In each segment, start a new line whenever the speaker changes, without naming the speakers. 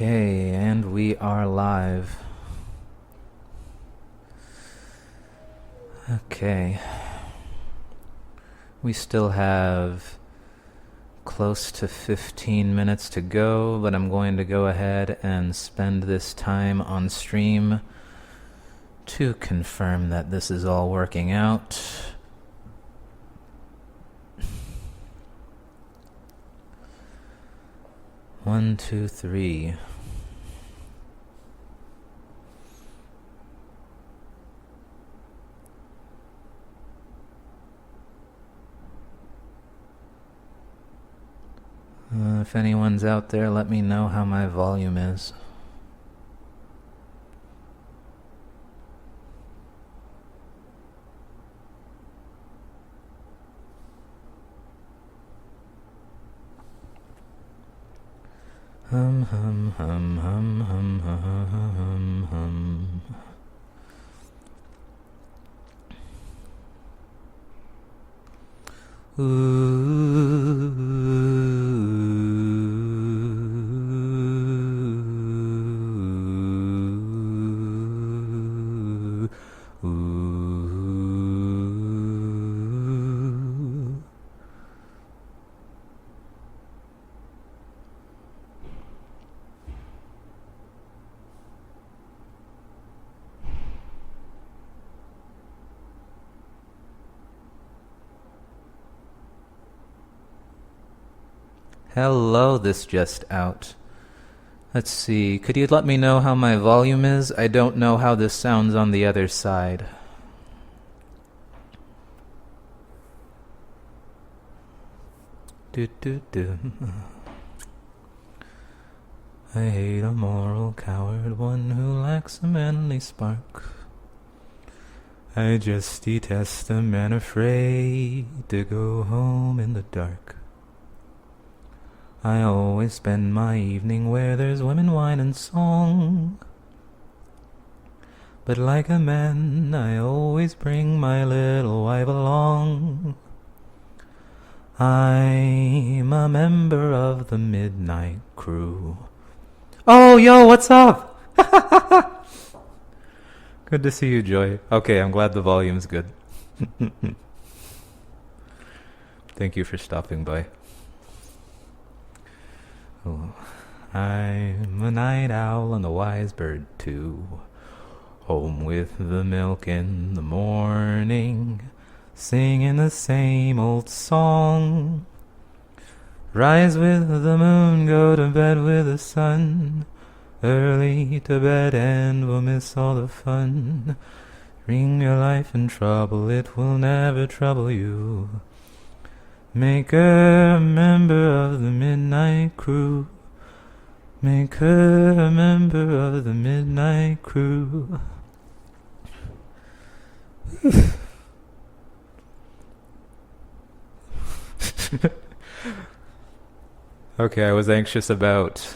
Okay, and we are live. Okay. We still have close to 15 minutes to go, but I'm going to go ahead and spend this time on stream to confirm that this is all working out. One, two, three. If anyone's out there, let me know how my volume is. Hum hum hum hum hum hum hum. Ooh. Hello, this just out. Let's see, could you let me know how my volume is? I don't know how this sounds on the other side. Do. I hate a moral coward, one who lacks a manly spark. I just detest a man afraid to go home in the dark. I always spend my evening where there's women, wine, and song. But like a man, I always bring my little wife along. I'm a member of the midnight crew. Oh, yo, what's up? Good to see you, Joy. Okay, I'm glad the volume's good. Thank you for stopping by. Oh, I'm a night owl and a wise bird too. Home with the milk in the morning, singing the same old song. Rise with the moon, go to bed with the sun. Early to bed and we'll miss all the fun. Bring your life in trouble, it will never trouble you. Make her a member of the midnight crew. Make her a member of the midnight crew. Okay, I was anxious about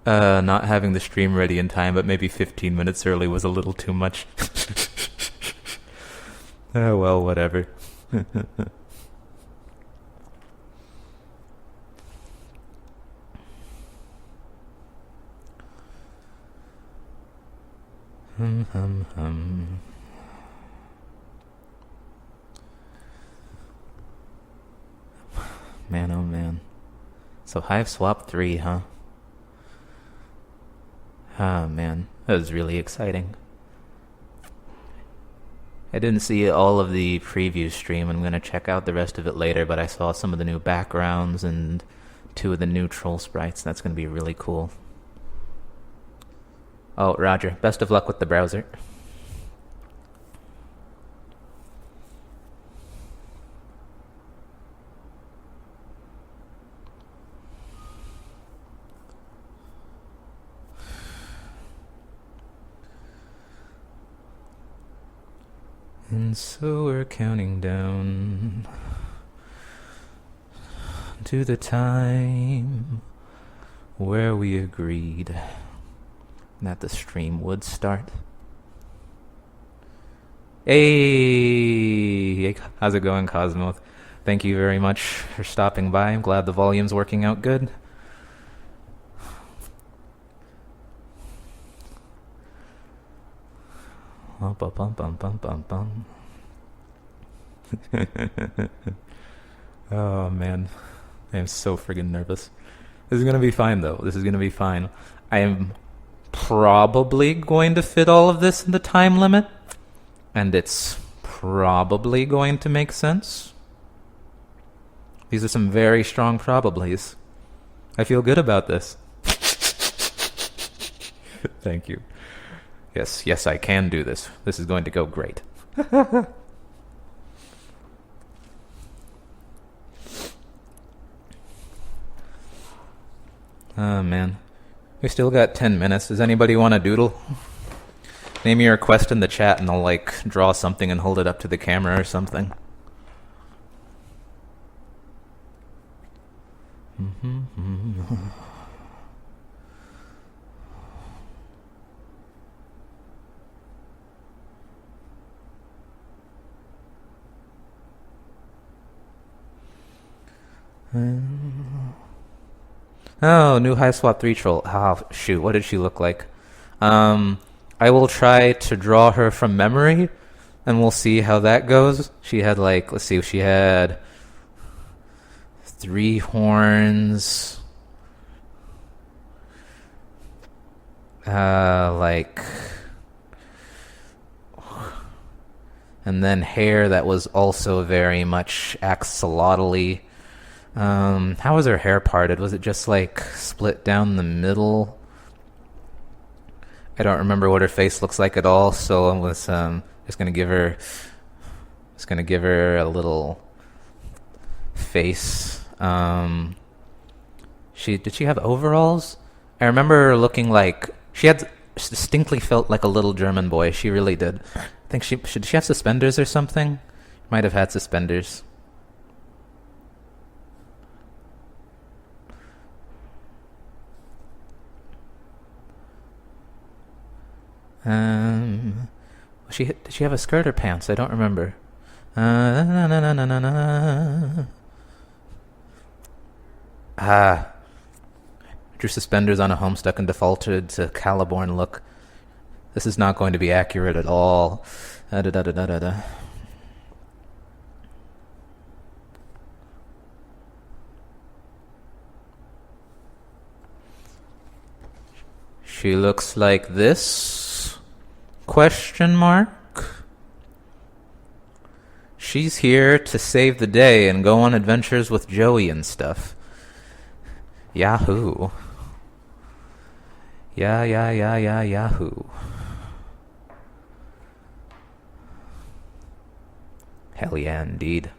not having the stream ready in time, but maybe 15 minutes early was a little too much. Oh, well, whatever. Hum hum hum. Man, oh man. So Hive Swap 3, huh? Ah, man. That was really exciting. I didn't see all of the preview stream. I'm gonna check out the rest of it later, but I saw some of the new backgrounds and 2 of the new troll sprites. That's gonna be really cool. Oh, Roger. Best of luck with the browser. And so we're counting down to the time where we agreed that the stream would start. Hey, how's it going, Cosmo? Thank you very much for stopping by. I'm glad the volume's working out good. Bum, bum, bum, bum, bum, bum, bum. Oh man, I am so friggin' nervous. This is gonna be fine though. This is gonna be fine. I am probably going to fit all of this in the time limit, and it's probably going to make sense. These are some very strong probablys. I feel good about this. Thank you. Yes, I can do this. This is going to go great. Oh, man. We still got 10 minutes. Does anybody want to doodle? Name your request in the chat and I'll, draw something and hold it up to the camera or something. Oh, new high swap 3 troll. Oh, shoot. What did she look like? I will try to draw her from memory, and we'll see how that goes. She had, let's see, she had 3 horns. And then hair that was also very much axolotl-y. How was her hair parted? Was it just split down the middle? I don't remember what her face looks like at all, so I was just gonna give her a little face. Did she have overalls? I remember her looking like she distinctly felt like a little German boy. She really did. I think should she have suspenders or something? Might have had suspenders. Did she have a skirt or pants? I don't remember. Drew suspenders on a Homestuck and defaulted to Caliborn look. This is not going to be accurate at all. She looks like this? Question mark? She's here to save the day and go on adventures with Joey and stuff. Yahoo. Yahoo. Hell yeah, indeed.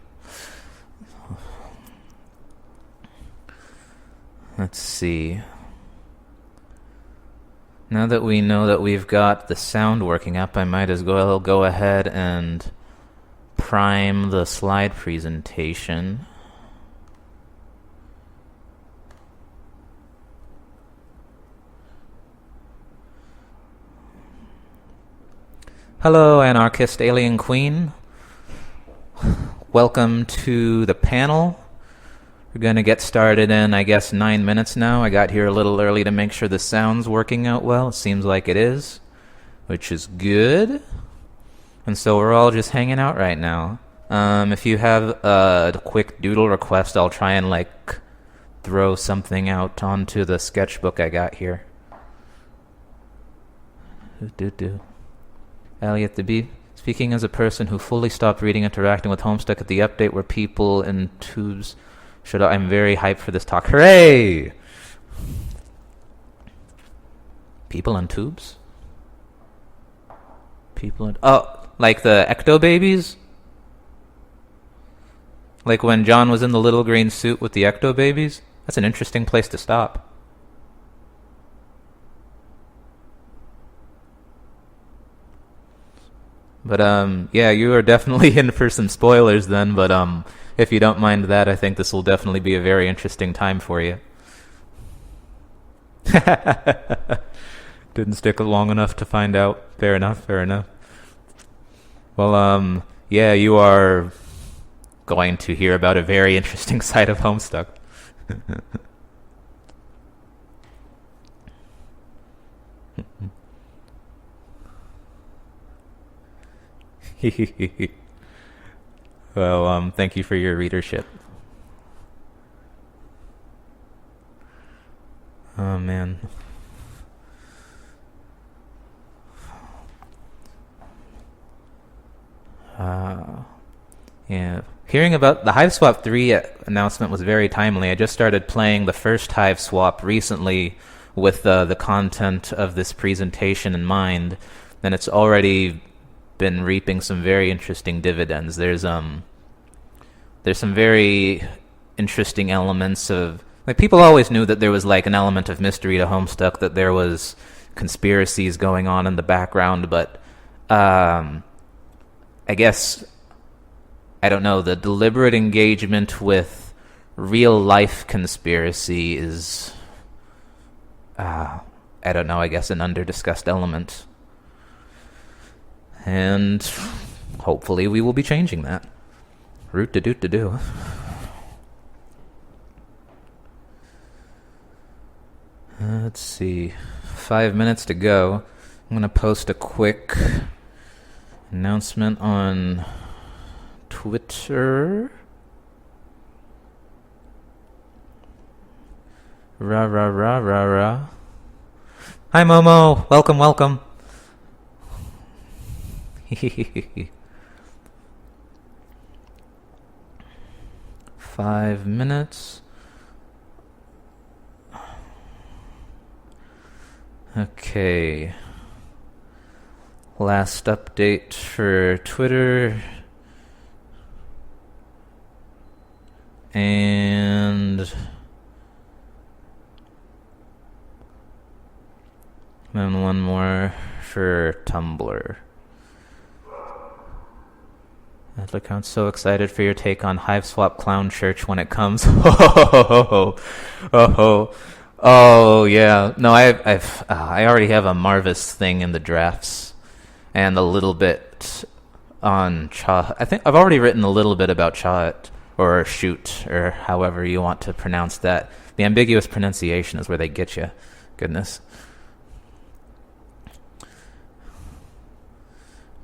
Let's see. Now that we know that we've got the sound working up, I might as well go ahead and prime the slide presentation. Hello, Anarchist Alien Queen. Welcome to the panel. We're going to get started in, 9 minutes now. I got here a little early to make sure the sound's working out well. It seems like it is, which is good. And so we're all just hanging out right now. If you have a quick doodle request, I'll try and, throw something out onto the sketchbook I got here. Elliot the Bee. Speaking as a person who fully stopped reading interacting with Homestuck at the update where people in tubes... I'm very hyped for this talk. Hooray! People on tubes? Like the ecto babies? Like when John was in the little green suit with the ecto babies? That's an interesting place to stop. But yeah, you are definitely in for some spoilers then, but if you don't mind that, I think this will definitely be a very interesting time for you. Didn't stick long enough to find out. Fair enough. Well, yeah, you are going to hear about a very interesting side of Homestuck. Well, thank you for your readership. Oh, man. Yeah. Hearing about the Hive Swap 3 announcement was very timely. I just started playing the first Hive Swap recently with the content of this presentation in mind, and it's already been reaping some very interesting dividends. There's some very interesting elements of, like, people always knew that there was like an element of mystery to Homestuck, that there was conspiracies going on in the background, but I guess, I don't know, the deliberate engagement with real life conspiracy is, I don't know, I guess an under-discussed element. And hopefully we will be changing that. Root-de-doot-de-doo. Let's see. 5 minutes to go. I'm going to post a quick announcement on Twitter. Rah, rah, rah, rah, rah. Hi, Momo. Welcome, welcome. 5 minutes. Okay. Last update for Twitter. And then one more for Tumblr. Look, I'm so excited for your take on Hive Swap Clown Church when it comes. Oh yeah. No, I already have a Marvis thing in the drafts, and a little bit on Cha. I think I've already written a little bit about Chahat, or Shoot, or however you want to pronounce that. The ambiguous pronunciation is where they get you. Goodness.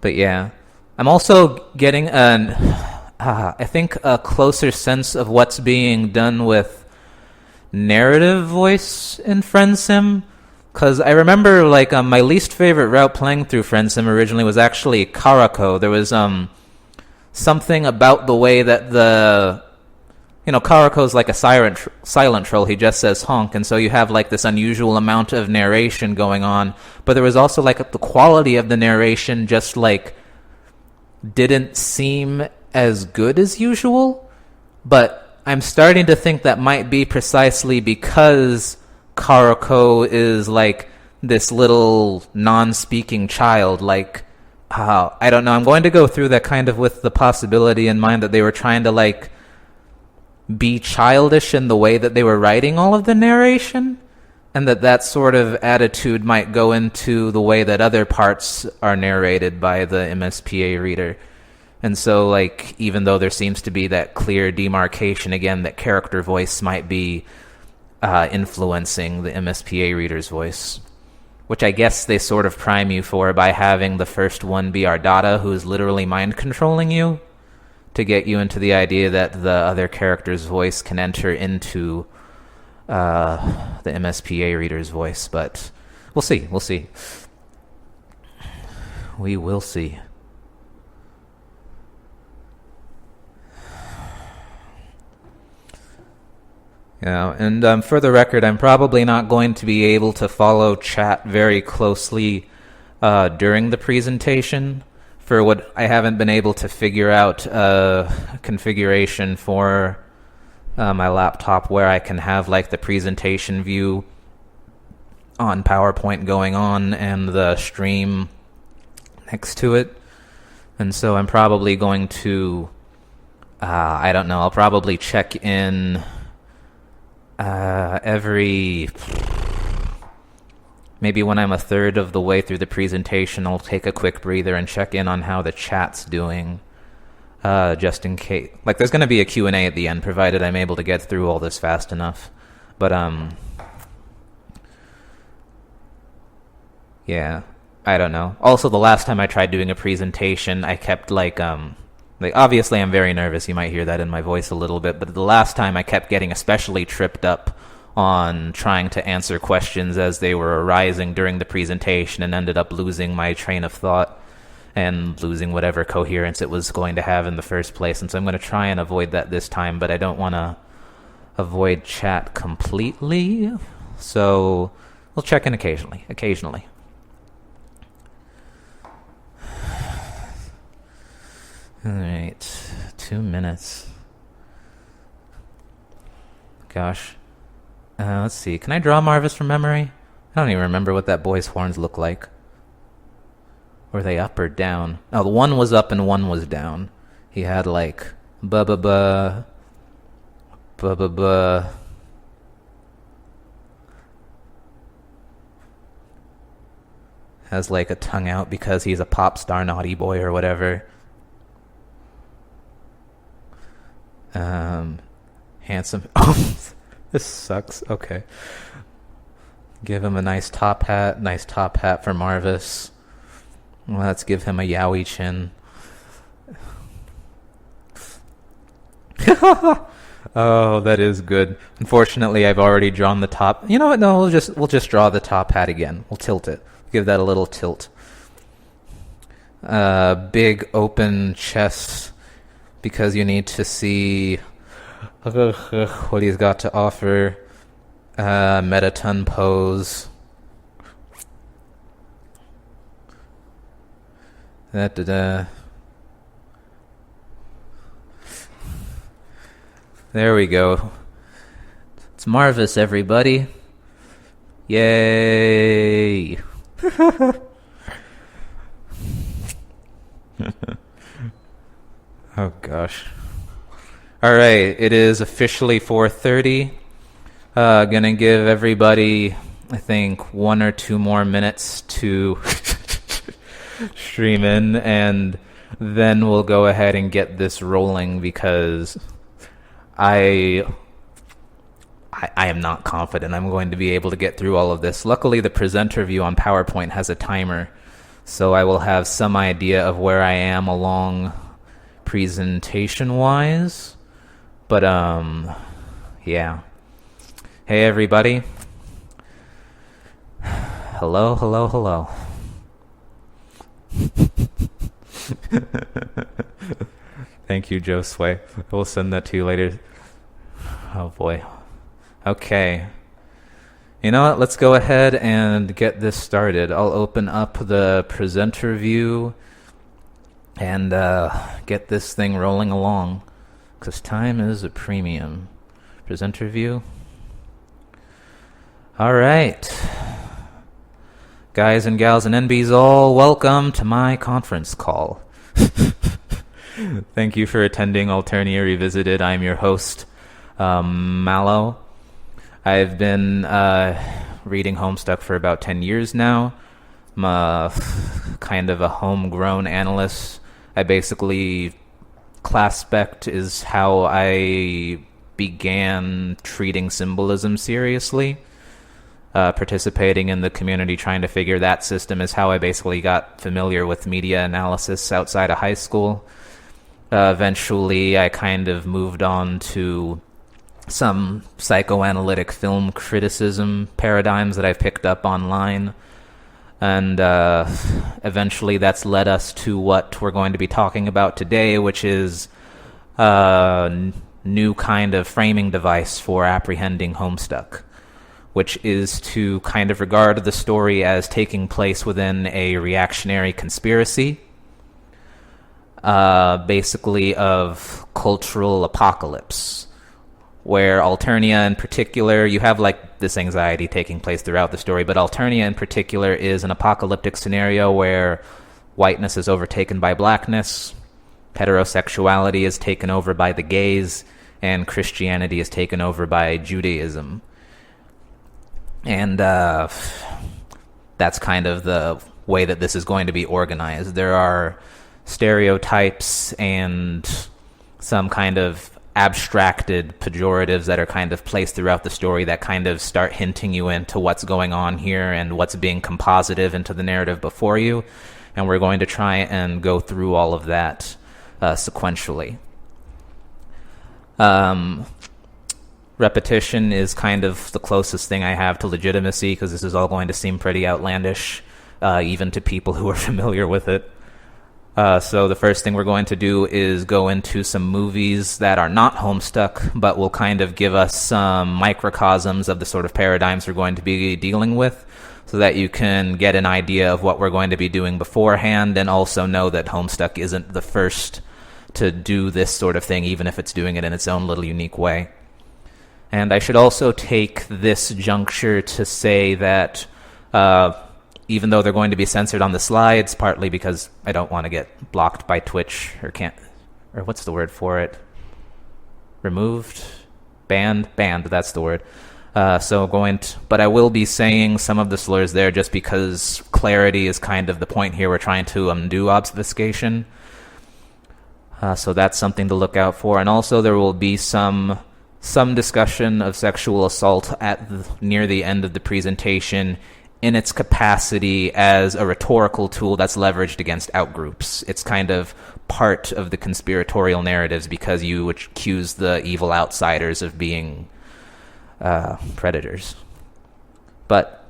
But yeah. I'm also getting I think a closer sense of what's being done with narrative voice in FriendSim, because I remember, like, my least favorite route playing through FriendSim originally was actually Karako. There was something about the way that Karako's like a silent troll. He just says honk, and so you have like this unusual amount of narration going on. But there was also like the quality of the narration just like didn't seem as good as usual, but I'm starting to think that might be precisely because Karako is like this little non-speaking child. Like, I don't know, I'm going to go through that kind of with the possibility in mind that they were trying to like be childish in the way that they were writing all of the narration, and that sort of attitude might go into the way that other parts are narrated by the MSPA reader. And so, like, even though there seems to be that clear demarcation, again, that character voice might be influencing the MSPA reader's voice, which I guess they sort of prime you for by having the first one be Ardata, who is literally mind-controlling you, to get you into the idea that the other character's voice can enter into the MSPA reader's voice. But we'll see. We will see. Yeah, and for the record, I'm probably not going to be able to follow chat very closely during the presentation, for what I haven't been able to figure out a configuration for my laptop where I can have like the presentation view on PowerPoint going on and the stream next to it. And so I'm probably going to, I don't know, I'll probably check in maybe when I'm a third of the way through the presentation, I'll take a quick breather and check in on how the chat's doing, just in case. Like, there's going to be a Q&A at the end, provided I'm able to get through all this fast enough. But, yeah. I don't know. Also, the last time I tried doing a presentation, I kept like obviously I'm very nervous. You might hear that in my voice a little bit, but the last time I kept getting especially tripped up on trying to answer questions as they were arising during the presentation and ended up losing my train of thought and losing whatever coherence it was going to have in the first place. And so I'm going to try and avoid that this time, but I don't want to avoid chat completely. So we'll check in occasionally. All right, 2 minutes. Gosh. Let's see. Can I draw Marvis from memory? I don't even remember what that boy's horns look like. Were they up or down? Oh, the one was up and one was down. He had like ba-ba-ba, ba-ba-ba. Has like a tongue out because he's a pop star naughty boy or whatever. Handsome. Oh, this sucks. Okay. Give him a nice top hat. Nice top hat for Marvis. Let's give him a yaoi chin. Oh, that is good. Unfortunately, I've already drawn the top. You know what? No, we'll just draw the top hat again. We'll tilt it. Give that a little tilt. Big open chest because you need to see what he's got to offer. Metaton pose. There we go. It's Marvis, everybody. Yay! Oh gosh. Alright, it is officially 4:30. Gonna give everybody, I think, 1 or 2 more minutes to stream in, and then we'll go ahead and get this rolling because I am not confident I'm going to be able to get through all of this. Luckily, the presenter view on PowerPoint has a timer, so I will have some idea of where I am along presentation-wise. But, yeah. Hey, everybody. Hello. Thank you, Joe Sway. We'll send that to you later. Oh, boy. Okay. You know what? Let's go ahead and get this started. I'll open up the presenter view and get this thing rolling along, because time is a premium. Presenter view. All right. Guys and gals and NBs all, welcome to my conference call. Thank you for attending Alternia Revisited. I'm your host, Mallow. I've been reading Homestuck for about 10 years now. I'm kind of a homegrown analyst. I basically, class spect is how I began treating symbolism seriously. Participating in the community, trying to figure that system is how I basically got familiar with media analysis outside of high school. Eventually, I kind of moved on to some psychoanalytic film criticism paradigms that I've picked up online. And eventually that's led us to what we're going to be talking about today, which is a new kind of framing device for apprehending Homestuck, which is to kind of regard the story as taking place within a reactionary conspiracy, basically of cultural apocalypse, where Alternia in particular, you have like this anxiety taking place throughout the story, but Alternia in particular is an apocalyptic scenario where whiteness is overtaken by blackness, heterosexuality is taken over by the gays, and Christianity is taken over by Judaism. And that's kind of the way that this is going to be organized. There are stereotypes and some kind of abstracted pejoratives that are kind of placed throughout the story that kind of start hinting you into what's going on here and what's being compositive into the narrative before you. And we're going to try and go through all of that sequentially. Repetition is kind of the closest thing I have to legitimacy, because this is all going to seem pretty outlandish, even to people who are familiar with it. So the first thing we're going to do is go into some movies that are not Homestuck, but will kind of give us some microcosms of the sort of paradigms we're going to be dealing with, so that you can get an idea of what we're going to be doing beforehand, and also know that Homestuck isn't the first to do this sort of thing, even if it's doing it in its own little unique way. And I should also take this juncture to say that even though they're going to be censored on the slides, partly because I don't want to get blocked by Twitch, or what's the word for it? Removed? Banned, that's the word. But I will be saying some of the slurs there just because clarity is kind of the point here. We're trying to undo obfuscation. So that's something to look out for. And also there will be some discussion of sexual assault near the end of the presentation in its capacity as a rhetorical tool that's leveraged against outgroups. It's kind of part of the conspiratorial narratives because you accuse the evil outsiders of being predators. But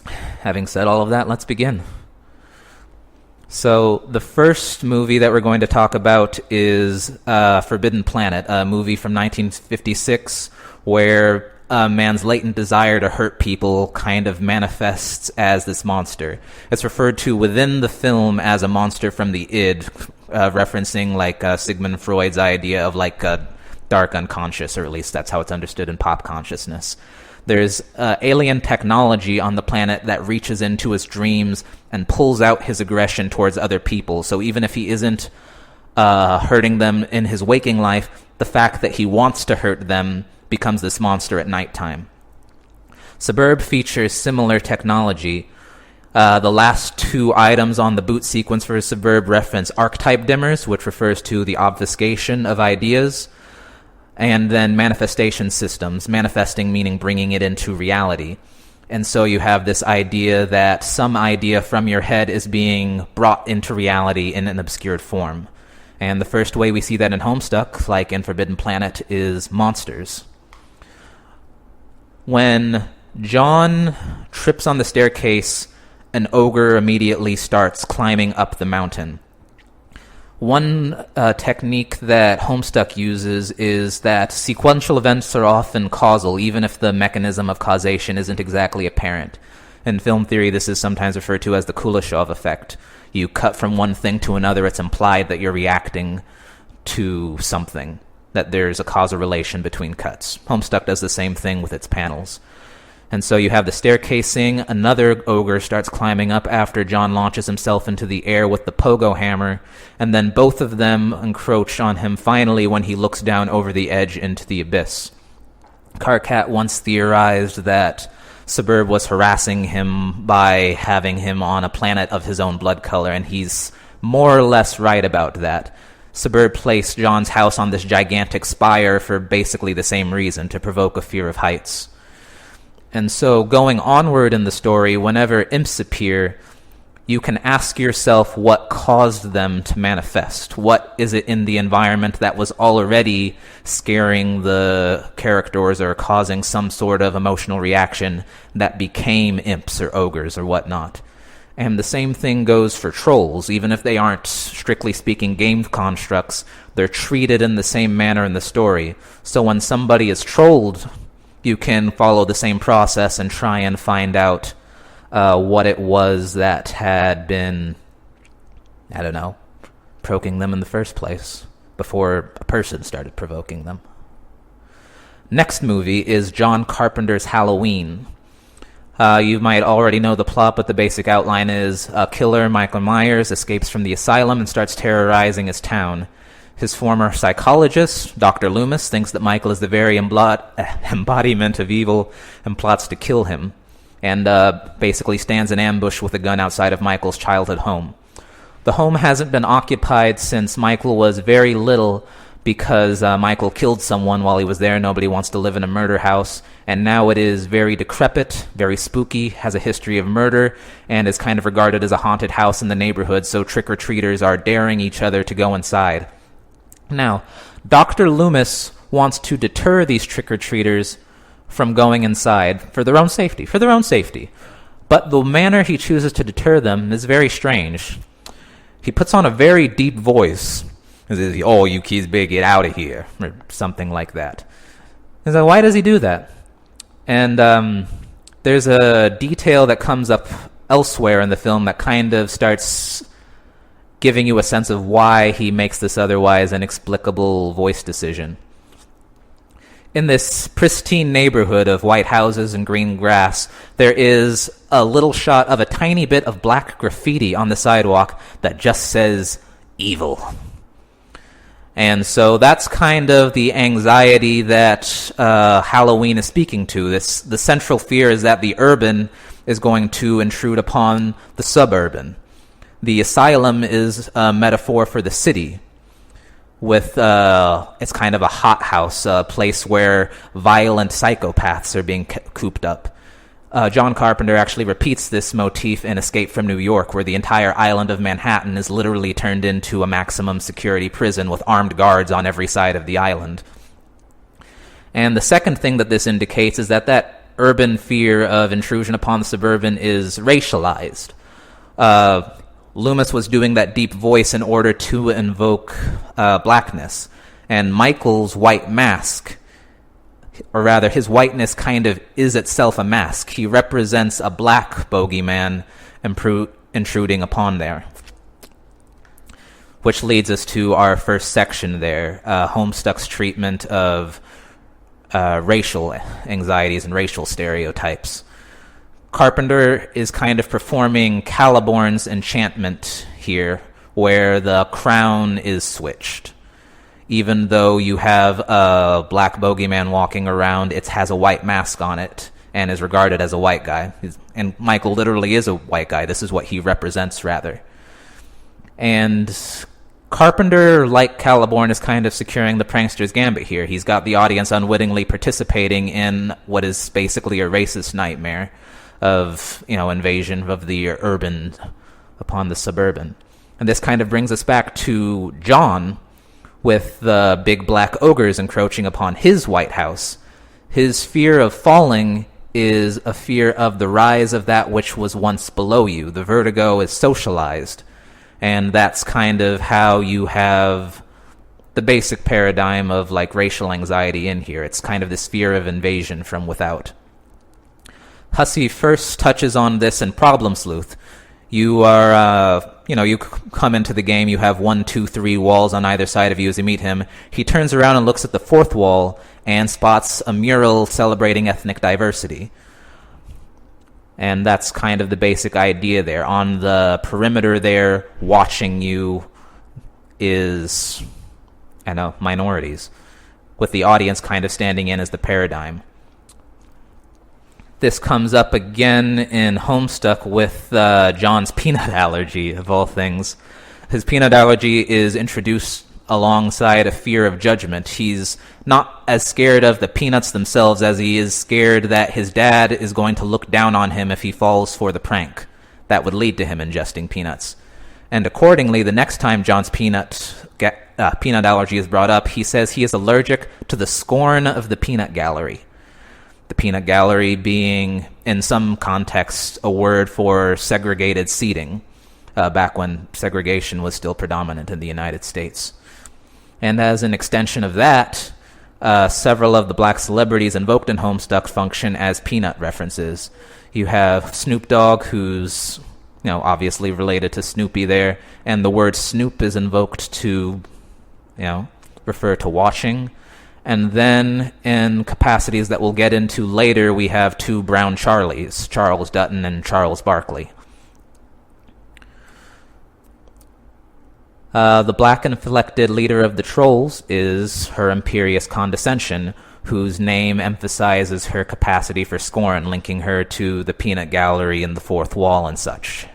having said all of that, let's begin. So the first movie that we're going to talk about is Forbidden Planet, a movie from 1956 where a man's latent desire to hurt people kind of manifests as this monster. It's referred to within the film as a monster from the id, referencing like Sigmund Freud's idea of like a dark unconscious, or at least that's how it's understood in pop consciousness. There's alien technology on the planet that reaches into his dreams and pulls out his aggression towards other people. So even if he isn't hurting them in his waking life, the fact that he wants to hurt them becomes this monster at nighttime. Suburb features similar technology. The last two items on the boot sequence for Suburb reference archetype dimmers, which refers to the obfuscation of ideas, and then manifestation systems, manifesting meaning bringing it into reality. And so you have this idea that some idea from your head is being brought into reality in an obscured form. And the first way we see that in Homestuck, like in Forbidden Planet, is monsters. When John trips on the staircase, an ogre immediately starts climbing up the mountain. One technique that Homestuck uses is that sequential events are often causal, even if the mechanism of causation isn't exactly apparent. In film theory, this is sometimes referred to as the Kuleshov effect. You cut from one thing to another, it's implied that you're reacting to something, that there's a causal relation between cuts. Homestuck does the same thing with its panels. And so you have the staircasing. Another ogre starts climbing up after John launches himself into the air with the pogo hammer, and then both of them encroach on him finally when he looks down over the edge into the abyss. Karkat once theorized that Suburb was harassing him by having him on a planet of his own blood color, and he's more or less right about that. Suburb placed John's house on this gigantic spire for basically the same reason, to provoke a fear of heights. And so going onward in the story, whenever imps appear, you can ask yourself what caused them to manifest. What is it in the environment that was already scaring the characters or causing some sort of emotional reaction that became imps or ogres or whatnot? And the same thing goes for trolls. Even if they aren't, strictly speaking, game constructs, they're treated in the same manner in the story. So when somebody is trolled, you can follow the same process and try and find out what it was that had been, provoking them in the first place, before a person started provoking them. Next movie is John Carpenter's Halloween. You might already know the plot, but the basic outline is a killer, Michael Myers, escapes from the asylum and starts terrorizing his town. His former psychologist, Dr. Loomis, thinks that Michael is the very embodiment of evil and plots to kill him, and basically stands in ambush with a gun outside of Michael's childhood home. The home hasn't been occupied since Michael was very little, because Michael killed someone while he was there. Nobody wants to live in a murder house. And now it is very decrepit, very spooky, has a history of murder, and is kind of regarded as a haunted house in the neighborhood, so trick-or-treaters are daring each other to go inside. Now, Dr. Loomis wants to deter these trick-or-treaters from going inside for their own safety. But the manner he chooses to deter them is very strange. He puts on a very deep voice. He says, "Oh, you kids better get out of here," or something like that. And so why does he do that? And there's a detail that comes up elsewhere in the film that kind of starts giving you a sense of why he makes this otherwise inexplicable voice decision. In this pristine neighborhood of white houses and green grass, there is a little shot of a tiny bit of black graffiti on the sidewalk that just says evil. And so that's kind of the anxiety that Halloween is speaking to. The central fear is that the urban is going to intrude upon the suburban. The asylum is a metaphor for the city, with it's kind of a hothouse, a place where violent psychopaths are being cooped up. John Carpenter actually repeats this motif in Escape from New York, where the entire island of Manhattan is literally turned into a maximum security prison with armed guards on every side of the island. And the second thing that this indicates is that urban fear of intrusion upon the suburban is racialized. Loomis was doing that deep voice in order to invoke blackness. And Michael's white mask, or rather his whiteness, kind of is itself a mask. He represents a black bogeyman intruding upon there. Which leads us to our first section there, Homestuck's treatment of racial anxieties and racial stereotypes. Carpenter is kind of performing Caliborn's enchantment here, where the crown is switched. Even though you have a black bogeyman walking around, it has a white mask on it and is regarded as a white guy. And Michael literally is a white guy. This is what he represents, rather. And Carpenter, like Caliborn, is kind of securing the prankster's gambit here. He's got the audience unwittingly participating in what is basically a racist nightmare of, invasion of the urban upon the suburban. And this kind of brings us back to John, with the big black ogres encroaching upon his White House. His fear of falling is a fear of the rise of that which was once below you. The vertigo is socialized, and that's kind of how you have the basic paradigm of racial anxiety in here. It's kind of this fear of invasion from without. Hussey first touches on this in Problem Sleuth. You are, you come into the game, you have 1, 2, 3 walls on either side of you as you meet him. He turns around and looks at the fourth wall and spots a mural celebrating ethnic diversity. And that's kind of the basic idea there. On the perimeter there, watching you is, minorities, with the audience kind of standing in as the paradigm. This comes up again in Homestuck with John's peanut allergy, of all things. His peanut allergy is introduced alongside a fear of judgment. He's not as scared of the peanuts themselves as he is scared that his dad is going to look down on him if he falls for the prank that would lead to him ingesting peanuts. And accordingly, the next time John's peanut allergy is brought up, he says he is allergic to the scorn of the peanut gallery. The peanut gallery being, in some contexts, a word for segregated seating, back when segregation was still predominant in the United States. And as an extension of that, several of the black celebrities invoked in Homestuck function as peanut references. You have Snoop Dogg, who's obviously related to Snoopy there, and the word Snoop is invoked to refer to washing. And then in capacities that we'll get into later, we have 2 brown Charlies, Charles Dutton and Charles Barkley. The black inflected leader of the trolls is her imperious condescension, whose name emphasizes her capacity for scorn, linking her to the peanut gallery and the fourth wall and such.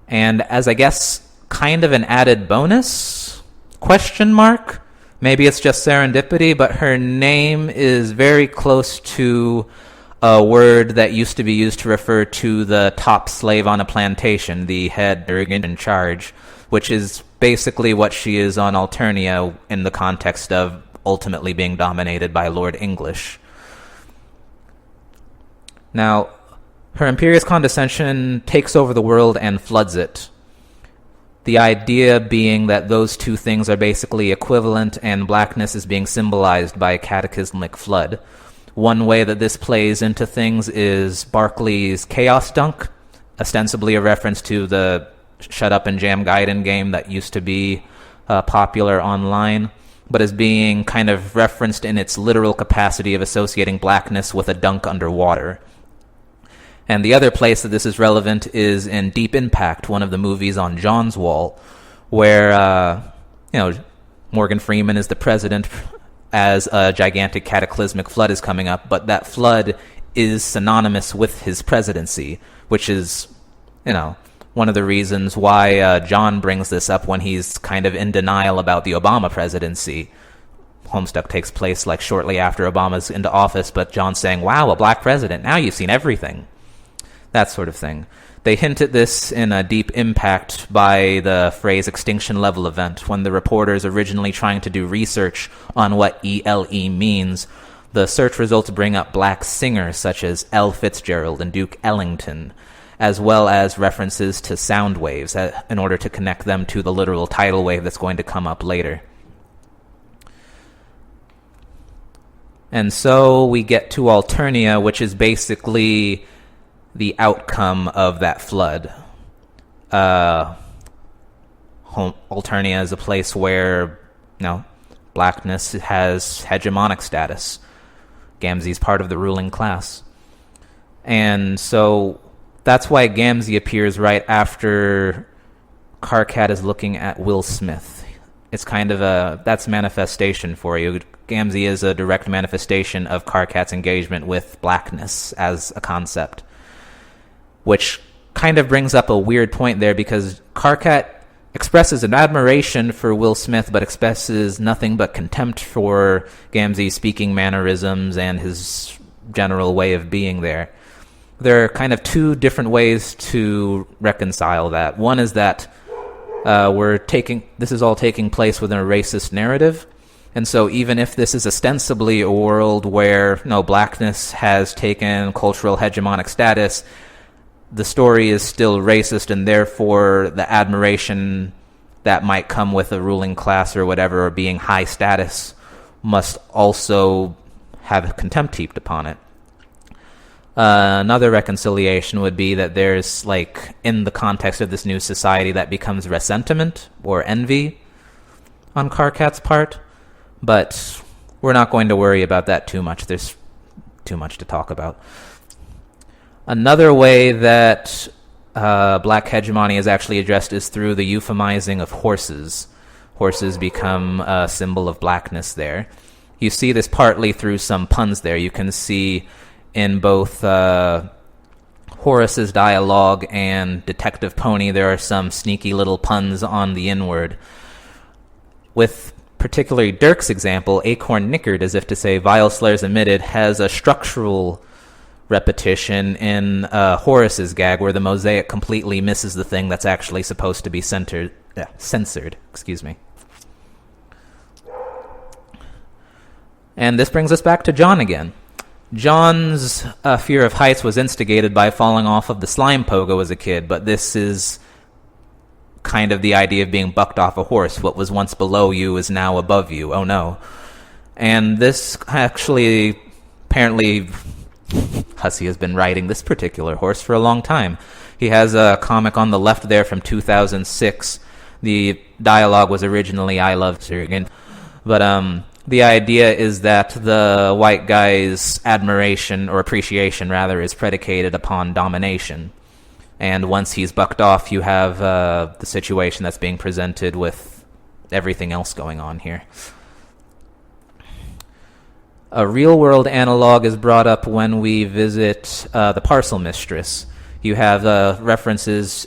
And as I guess kind of an added bonus, maybe it's just serendipity, but her name is very close to a word that used to be used to refer to the top slave on a plantation, the head or in charge, which is basically what she is on Alternia in the context of ultimately being dominated by Lord English. Now, her imperious condescension takes over the world and floods it. The idea being that those two things are basically equivalent and blackness is being symbolized by a cataclysmic flood. One way that this plays into things is Barclay's Chaos Dunk, ostensibly a reference to the Shut Up and Jam Gaiden game that used to be popular online, but is being kind of referenced in its literal capacity of associating blackness with a dunk underwater. And the other place that this is relevant is in Deep Impact, one of the movies on John's Wall, where Morgan Freeman is the president as a gigantic cataclysmic flood is coming up, but that flood is synonymous with his presidency, which is, one of the reasons why John brings this up when he's kind of in denial about the Obama presidency. Homestuck takes place like shortly after Obama's into office, but John's saying, wow, a black president, now you've seen everything. That sort of thing. They hint at this in a Deep Impact by the phrase extinction level event. When the reporters originally trying to do research on what ELE means, the search results bring up black singers such as Elle Fitzgerald and Duke Ellington, as well as references to sound waves in order to connect them to the literal tidal wave that's going to come up later. And so we get to Alternia, which is basically the outcome of that flood. Alternia is a place where, blackness has hegemonic status. Gamzee's part of the ruling class. And so that's why Gamzee appears right after Karkat is looking at Will Smith. It's kind of that's manifestation for you. Gamzee is a direct manifestation of Karkat's engagement with blackness as a concept, which kind of brings up a weird point there, because Karkat expresses an admiration for Will Smith, but expresses nothing but contempt for Gamzee's speaking mannerisms and his general way of being there. There are kind of two different ways to reconcile that. One is that this is all taking place within a racist narrative, and so even if this is ostensibly a world where blackness has taken cultural hegemonic status, the story is still racist, and therefore the admiration that might come with a ruling class or whatever, or being high status, must also have contempt heaped upon it. Another reconciliation would be that there's, in the context of this new society, that becomes resentment or envy on Karkat's part, but we're not going to worry about that too much. There's too much to talk about. Another way that black hegemony is actually addressed is through the euphemizing of horses. Horses become a symbol of blackness there. You see this partly through some puns there. You can see in both Horace's dialogue and Detective Pony, there are some sneaky little puns on the N-word. With particularly Dirk's example, Acorn Nickered, as if to say vile slurs emitted, has a structural repetition in Horace's gag where the mosaic completely misses the thing that's actually supposed to be censored. And this brings us back to John again. John's fear of heights was instigated by falling off of the slime pogo as a kid, but this is kind of the idea of being bucked off a horse. What was once below you is now above you. Oh no. And this actually, apparently, Hussey has been riding this particular horse for a long time. He has a comic on the left there from 2006. The dialogue was originally I love Sergen. But the idea is that the white guy's admiration, or appreciation rather, is predicated upon domination. And once he's bucked off, you have the situation that's being presented with everything else going on here. A real-world analog is brought up when we visit the Parcel Mistress. You have references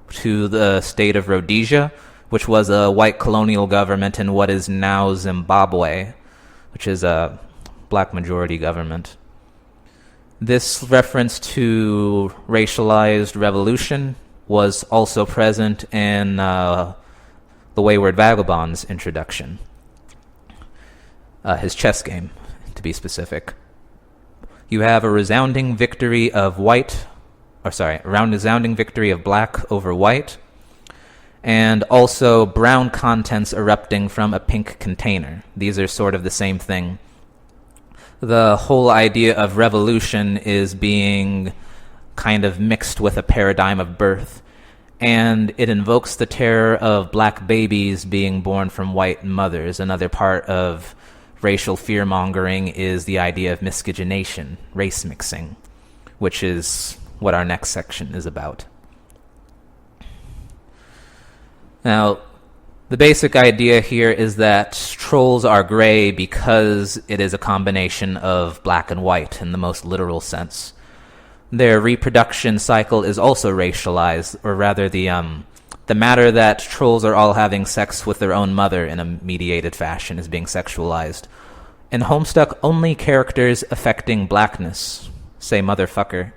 to the state of Rhodesia, which was a white colonial government in what is now Zimbabwe, which is a black majority government. This reference to racialized revolution was also present in The Wayward Vagabond's introduction. His chess game, to be specific. You have a resounding victory of black over white, and also brown contents erupting from a pink container. These are sort of the same thing. The whole idea of revolution is being kind of mixed with a paradigm of birth, and it invokes the terror of black babies being born from white mothers. Another part of racial fear-mongering is the idea of miscegenation, race mixing, which is what our next section is about. Now, the basic idea here is that trolls are gray because it is a combination of black and white in the most literal sense. Their reproduction cycle is also racialized, or rather the matter that trolls are all having sex with their own mother in a mediated fashion is being sexualized. In Homestuck, only characters affecting blackness say motherfucker.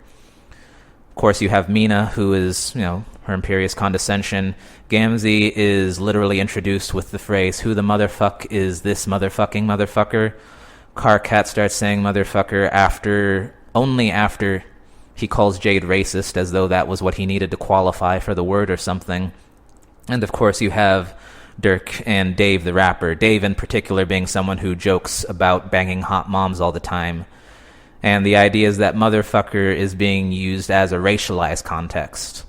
Of course, you have Mina, who is, her imperious condescension. Gamzee is literally introduced with the phrase, who the motherfuck is this motherfucking motherfucker? Carcat starts saying motherfucker only after he calls Jade racist, as though that was what he needed to qualify for the word or something. And of course you have Dirk and Dave the rapper, Dave in particular being someone who jokes about banging hot moms all the time. And the idea is that motherfucker is being used as a racialized context.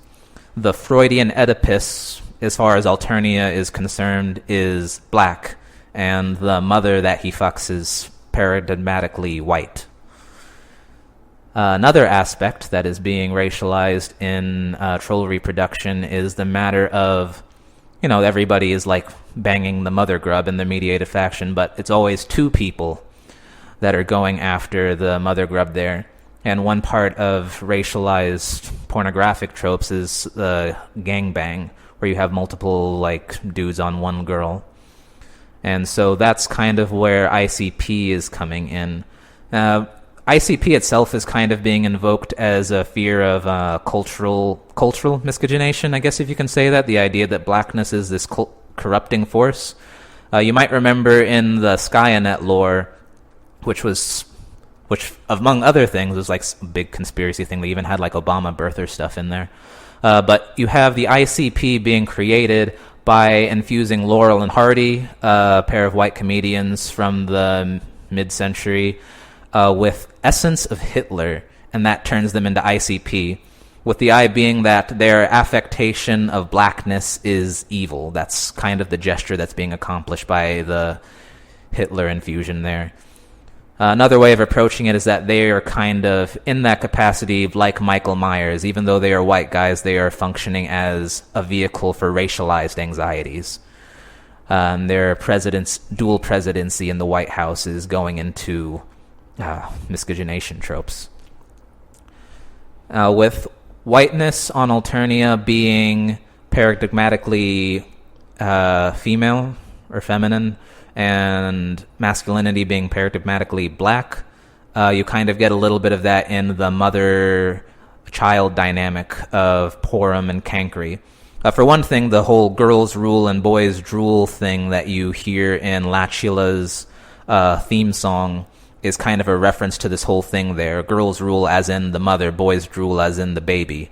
The Freudian Oedipus, as far as Alternia is concerned, is black, and the mother that he fucks is paradigmatically white. Another aspect that is being racialized in troll reproduction is the matter of, everybody is like banging the mother grub in the mediated faction, but it's always two people that are going after the mother grub there. And one part of racialized pornographic tropes is the gangbang, where you have multiple dudes on one girl. And so that's kind of where ICP is coming in. ICP itself is kind of being invoked as a fear of cultural miscegenation, I guess if you can say that. The idea that blackness is this corrupting force. You might remember in the Skynet lore, which among other things was like a big conspiracy thing. They even had Obama birther stuff in there. But you have the ICP being created by infusing Laurel and Hardy, a pair of white comedians from the mid-century, with essence of Hitler, and that turns them into ICP, with the eye being that their affectation of blackness is evil. That's kind of the gesture that's being accomplished by the Hitler infusion there. Another way of approaching it is that they are kind of in that capacity like Michael Myers. Even though they are white guys, they are functioning as a vehicle for racialized anxieties. Their dual presidency in the White House is going into miscegenation tropes. With whiteness on Alternia being paradigmatically female or feminine, and masculinity being paradigmatically black, you kind of get a little bit of that in the mother-child dynamic of Porum and Cankry. For one thing, the whole girls rule and boys drool thing that you hear in Latula's theme song is kind of a reference to this whole thing there. Girls rule as in the mother, boys drool as in the baby,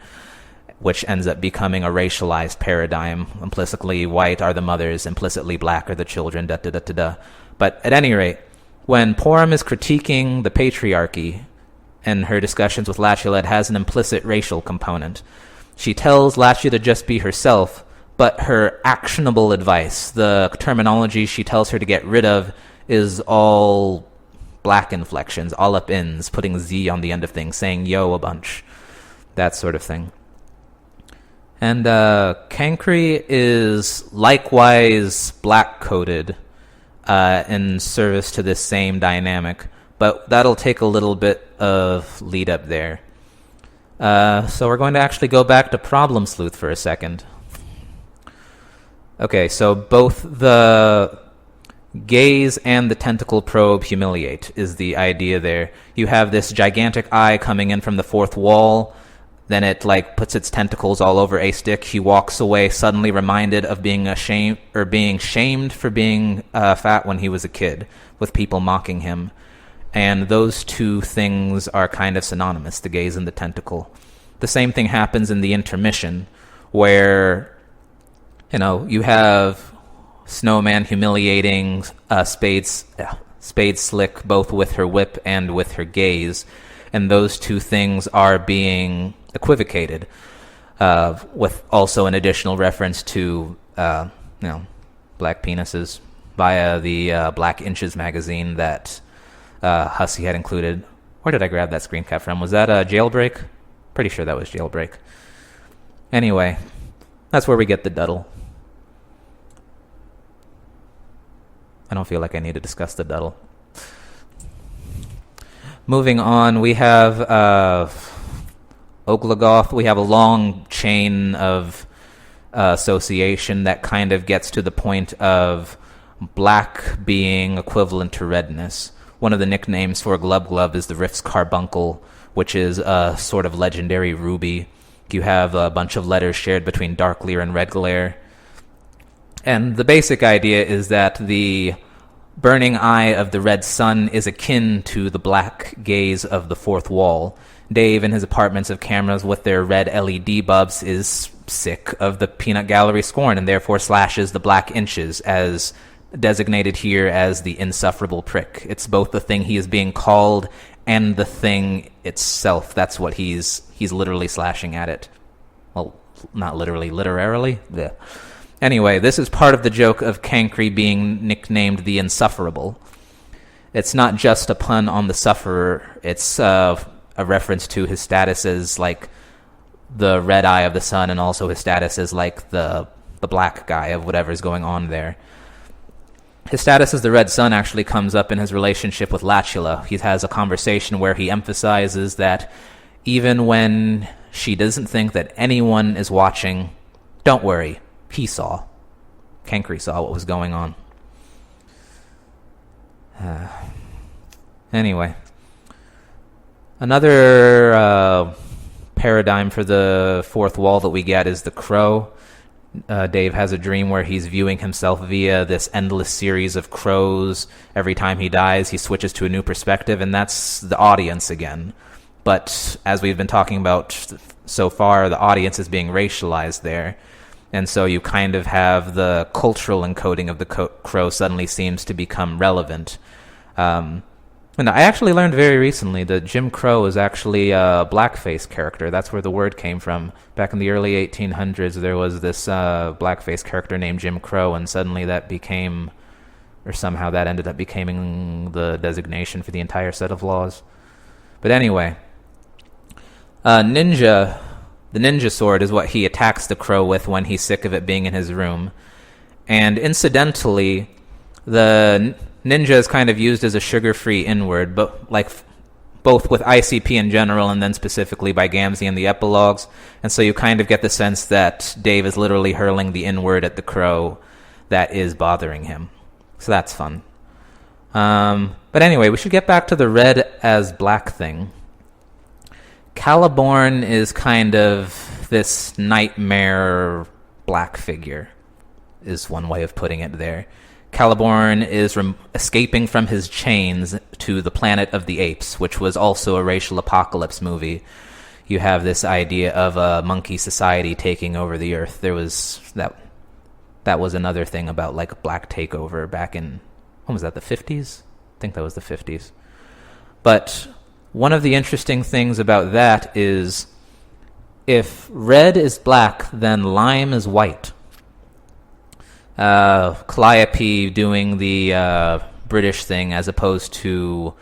which ends up becoming a racialized paradigm. Implicitly white are the mothers, implicitly black are the children, da-da-da-da-da. But at any rate, when Porum is critiquing the patriarchy in her discussions with Latula, it has an implicit racial component. She tells Latula to just be herself, but her actionable advice, the terminology she tells her to get rid of, is all black inflections, all up ins, putting Z on the end of things, saying yo a bunch, that sort of thing. And Cankry is likewise black-coded in service to this same dynamic, but that'll take a little bit of lead-up there. So we're going to actually go back to Problem Sleuth for a second. Okay, so both the gaze and the tentacle probe humiliate is the idea there. You have this gigantic eye coming in from the fourth wall. Then it like puts its tentacles all over a stick. He walks away, suddenly reminded of being ashamed or being shamed for being fat when he was a kid, with people mocking him. And those two things are kind of synonymous, the gaze and the tentacle. The same thing happens in the intermission, where you have Snowman humiliating Spade Slick both with her whip and with her gaze, and those two things are being equivocated, with also an additional reference to black penises via the Black Inches magazine that Hussey had included. Where did I grab that screen cap from? Was that Jailbreak? Pretty sure that was Jailbreak. Anyway, that's where we get the duddle. I don't feel like I need to discuss the duddle. Moving on, we have Oglagoth. We have a long chain of association that kind of gets to the point of black being equivalent to redness. One of the nicknames for Glub is the Rift's Carbuncle, which is a sort of legendary ruby. You have a bunch of letters shared between Darkleer and Redglare. And the basic idea is that the burning eye of the red sun is akin to the black gaze of the fourth wall. Dave in his apartments of cameras with their red LED bulbs is sick of the peanut gallery scorn and therefore slashes the Black Inches, as designated here as the insufferable prick. It's both the thing he is being called and the thing itself. That's what he's literally slashing at it. Well, not literally, literarily. Blech. Anyway, this is part of the joke of Cankry being nicknamed the Insufferable. It's not just a pun on the sufferer. It's a reference to his status as like the red eye of the sun, and also his status as like the black guy of whatever's going on there. His status as the red sun actually comes up in his relationship with Latula. He has a conversation where he emphasizes that even when she doesn't think that anyone is watching, don't worry, he saw. Cankry saw what was going on. Anyway. Another paradigm for the fourth wall that we get is the crow. Dave has a dream where he's viewing himself via this endless series of crows. Every time he dies, he switches to a new perspective, and that's the audience again. But as we've been talking about so far, the audience is being racialized there. And so you kind of have the cultural encoding of the crow suddenly seems to become relevant. And I actually learned very recently that Jim Crow is actually a blackface character. That's where the word came from. Back in the early 1800s, there was this blackface character named Jim Crow, and suddenly that became, or somehow that ended up becoming the designation for the entire set of laws. But anyway, Ninja, the ninja sword is what he attacks the crow with when he's sick of it being in his room. And incidentally, the ninja is kind of used as a sugar-free inward, but like both with ICP in general and then specifically by Gamzee in the epilogues. And so you kind of get the sense that Dave is literally hurling the inward at the crow that is bothering him. So that's fun. But anyway, we should get back to the red as black thing. Caliborn is kind of this nightmare black figure, is one way of putting it there. Caliborn is escaping from his chains to the Planet of the Apes, which was also a racial apocalypse movie. You have this idea of a monkey society taking over the earth. There was that was another thing about like a black takeover back in, when was that, the 50s? I think that was the 50s. But one of the interesting things about that is if red is black, then lime is white. Calliope doing the British thing as opposed to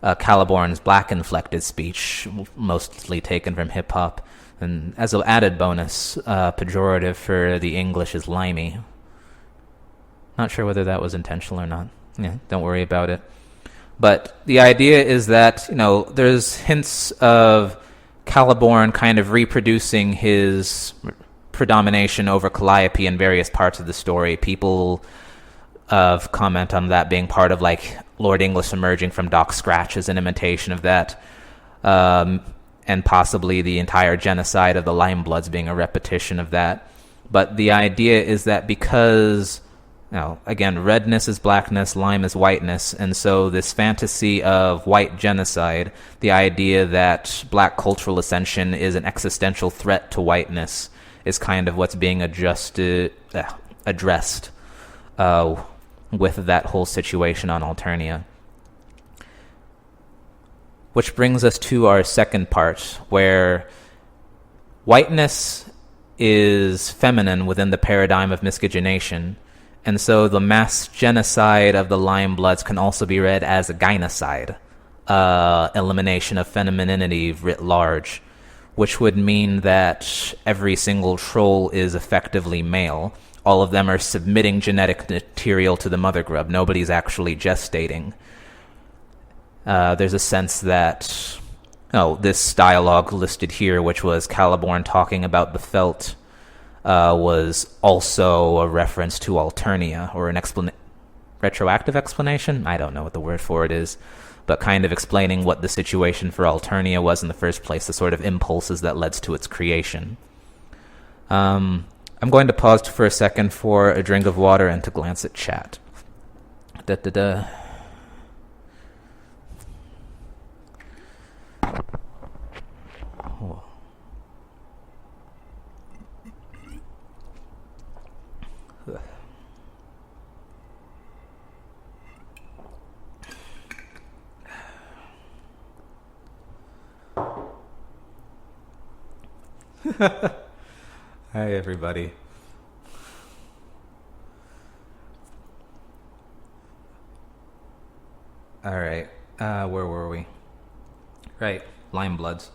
Caliborn's black-inflected speech, mostly taken from hip-hop. And as an added bonus, pejorative for the English is limey. Not sure whether that was intentional or not. Yeah, don't worry about it. But the idea is that, there's hints of Caliborn kind of reproducing his predomination over calliope in various parts of the story. People comment on that being part of like Lord English emerging from Doc Scratch as an imitation of that, and possibly the entire genocide of the Limebloods being a repetition of that. But the idea is that because, again, redness is blackness, lime is whiteness, and so this fantasy of white genocide, the idea that black cultural ascension is an existential threat to whiteness, is kind of what's being addressed with that whole situation on Alternia. Which brings us to our second part, where whiteness is feminine within the paradigm of miscegenation, and so the mass genocide of the Limebloods can also be read as a gynocide, elimination of femininity writ large, which would mean that every single troll is effectively male. All of them are submitting genetic material to the mother grub. Nobody's actually gestating. There's a sense that, this dialogue listed here, which was Caliborn talking about the felt, was also a reference to Alternia, or an retroactive explanation? I don't know what the word for it is, but kind of explaining what the situation for Alternia was in the first place, the sort of impulses that led to its creation. I'm going to pause for a second for a drink of water and to glance at chat. Da-da-da. Oh. Hi, everybody. All right. Where were we? Right. Limebloods.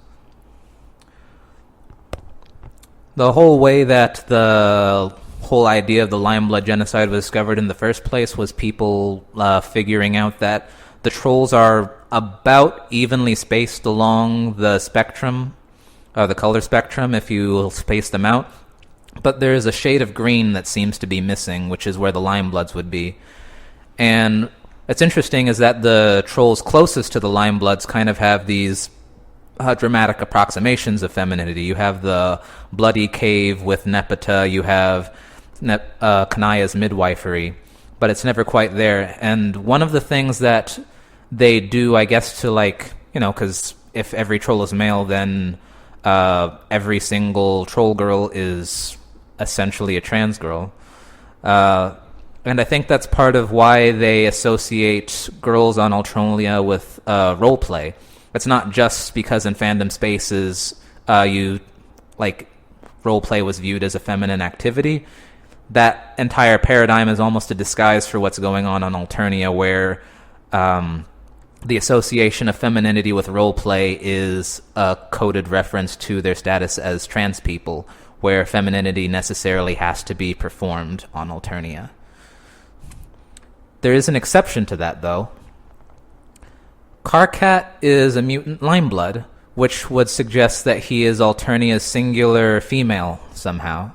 The whole way that the whole idea of the Limeblood genocide was discovered in the first place was people figuring out that the trolls are about evenly spaced along the spectrum, the color spectrum, if you space them out. But there is a shade of green that seems to be missing, which is where the Limebloods would be. And what's interesting is that the trolls closest to the Limebloods kind of have these dramatic approximations of femininity. You have the bloody cave with Nepeta, you have Kanaya's midwifery, but it's never quite there. And one of the things that they do, I guess, to because if every troll is male, then every single troll girl is essentially a trans girl. And I think that's part of why they associate girls on Alternia with role play. It's not just because in fandom spaces role play was viewed as a feminine activity. That entire paradigm is almost a disguise for what's going on Alternia, where the association of femininity with role play is a coded reference to their status as trans people, where femininity necessarily has to be performed on Alternia. There is an exception to that, though. Karkat is a mutant Limeblood, which would suggest that he is Alternia's singular female somehow.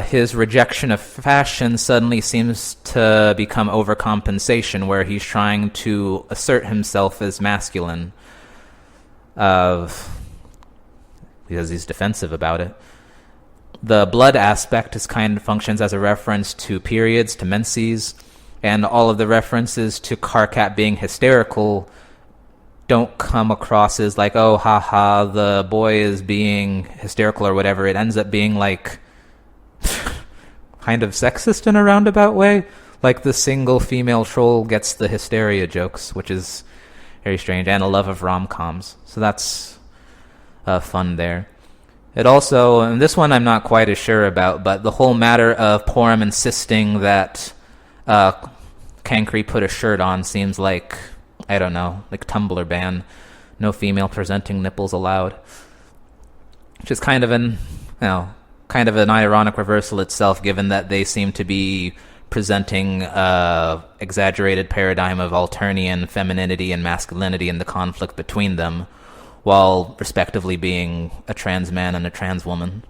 His rejection of fashion suddenly seems to become overcompensation, where he's trying to assert himself as masculine, because he's defensive about it. The blood aspect is kind of functions as a reference to periods, to menses, and all of the references to Karkat being hysterical don't come across as like, oh, haha, the boy is being hysterical or whatever. It ends up being like kind of sexist in a roundabout way. Like the single female troll gets the hysteria jokes, which is very strange, and a love of rom-coms. So that's fun there. It also, and this one I'm not quite as sure about, but the whole matter of Porum insisting that Cancri put a shirt on seems like, I don't know, like Tumblr ban. No female presenting nipples allowed. Which is kind of an ironic reversal itself, given that they seem to be presenting exaggerated paradigm of Alternian femininity and masculinity and the conflict between them, while respectively being a trans man and a trans woman.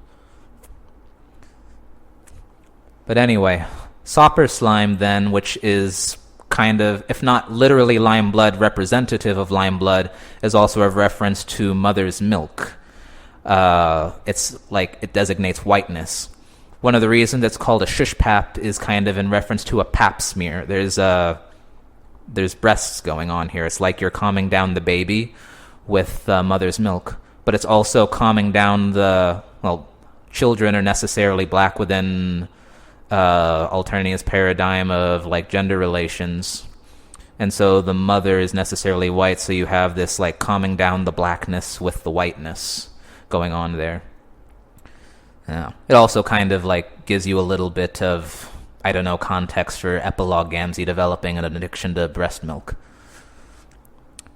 But anyway, Sauper slime then, which is kind of, if not literally lime blood, representative of lime blood, is also a reference to mother's milk. It's like it designates whiteness. One of the reasons it's called a shush pap is kind of in reference to a pap smear. There's breasts going on here. It's like you're calming down the baby with mother's milk, but it's also calming down children are necessarily black within Alternia's paradigm of like gender relations, and so the mother is necessarily white, so you have this like calming down the blackness with the whiteness going on there. Yeah. It also kind of like gives you a little bit of, I don't know, context for epilogue Gamzee developing an addiction to breast milk.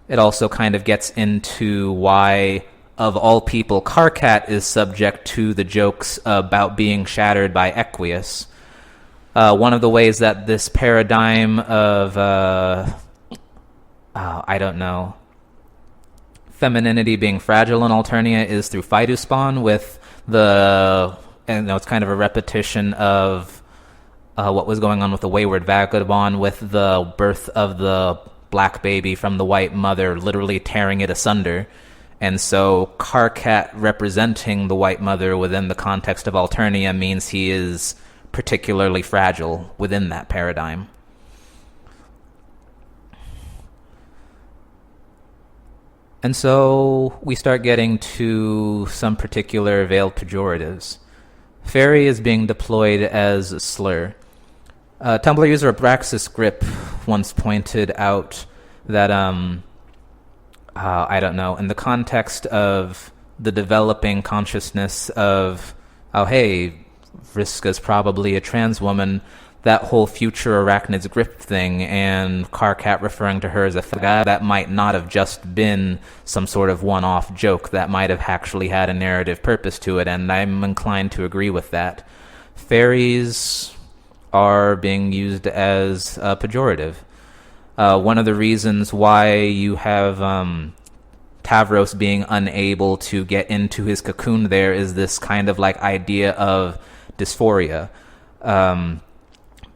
It also kind of gets into why, of all people, Karkat is subject to the jokes about being shattered by Equius. One of the ways that this paradigm of, I don't know, femininity being fragile in Alternia is through Phaiduspan with it's kind of a repetition of what was going on with the Wayward Vagabond with the birth of the black baby from the white mother, literally tearing it asunder. And so Karkat representing the white mother within the context of Alternia means he is particularly fragile within that paradigm. And so we start getting to some particular veiled pejoratives. Fairy is being deployed as a slur. Tumblr user Abraxas Grip once pointed out that, I don't know, in the context of the developing consciousness of, oh, hey, Vriska's probably a trans woman, that whole future arachnids grip thing, and Karkat referring to her as a guy, that might not have just been some sort of one-off joke. That might have actually had a narrative purpose to it, and I'm inclined to agree with that. Fairies are being used as a pejorative. One of the reasons why you have Tavros being unable to get into his cocoon there is this kind of like idea of dysphoria.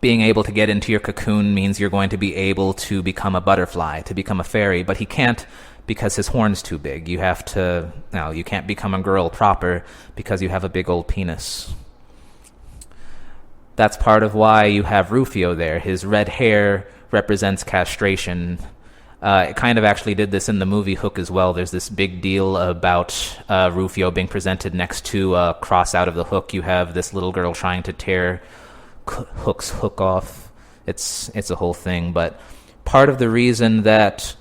Being able to get into your cocoon means you're going to be able to become a butterfly, to become a fairy, but he can't because his horn's too big. You can't become a girl proper because you have a big old penis. That's part of why you have Rufio there. His red hair represents castration. It kind of actually did this in the movie Hook as well. There's this big deal about Rufio being presented next to a cross out of the hook. You have this little girl trying to tear Hook's hook off. It's a whole thing, but part of the reason that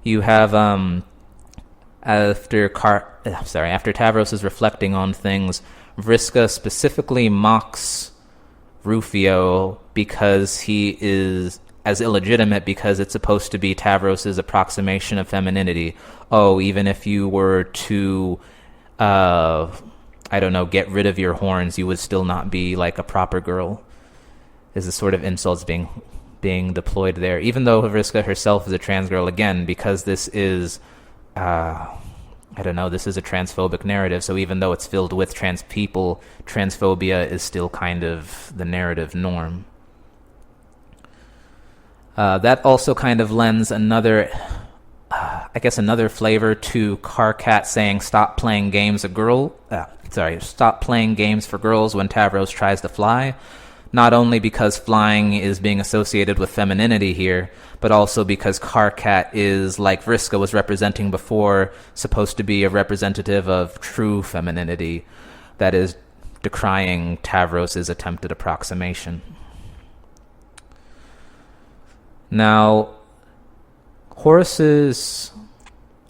you have after Tavros is reflecting on things, Vriska specifically mocks Rufio because he is as illegitimate because it's supposed to be Tavros's approximation of femininity. Oh, even if you were to get rid of your horns, you would still not be like a proper girl. Is the sort of insults being deployed there, even though Vriska herself is a trans girl, again, because this is this is a transphobic narrative, so even though it's filled with trans people, transphobia is still kind of the narrative norm. That also kind of lends another flavor to Karkat saying stop playing games for girls when Tavros tries to fly. Not only because flying is being associated with femininity here, but also because Karkat is, like Vriska was representing before, supposed to be a representative of true femininity, that is, decrying Tavros's attempted approximation. Now, Horace,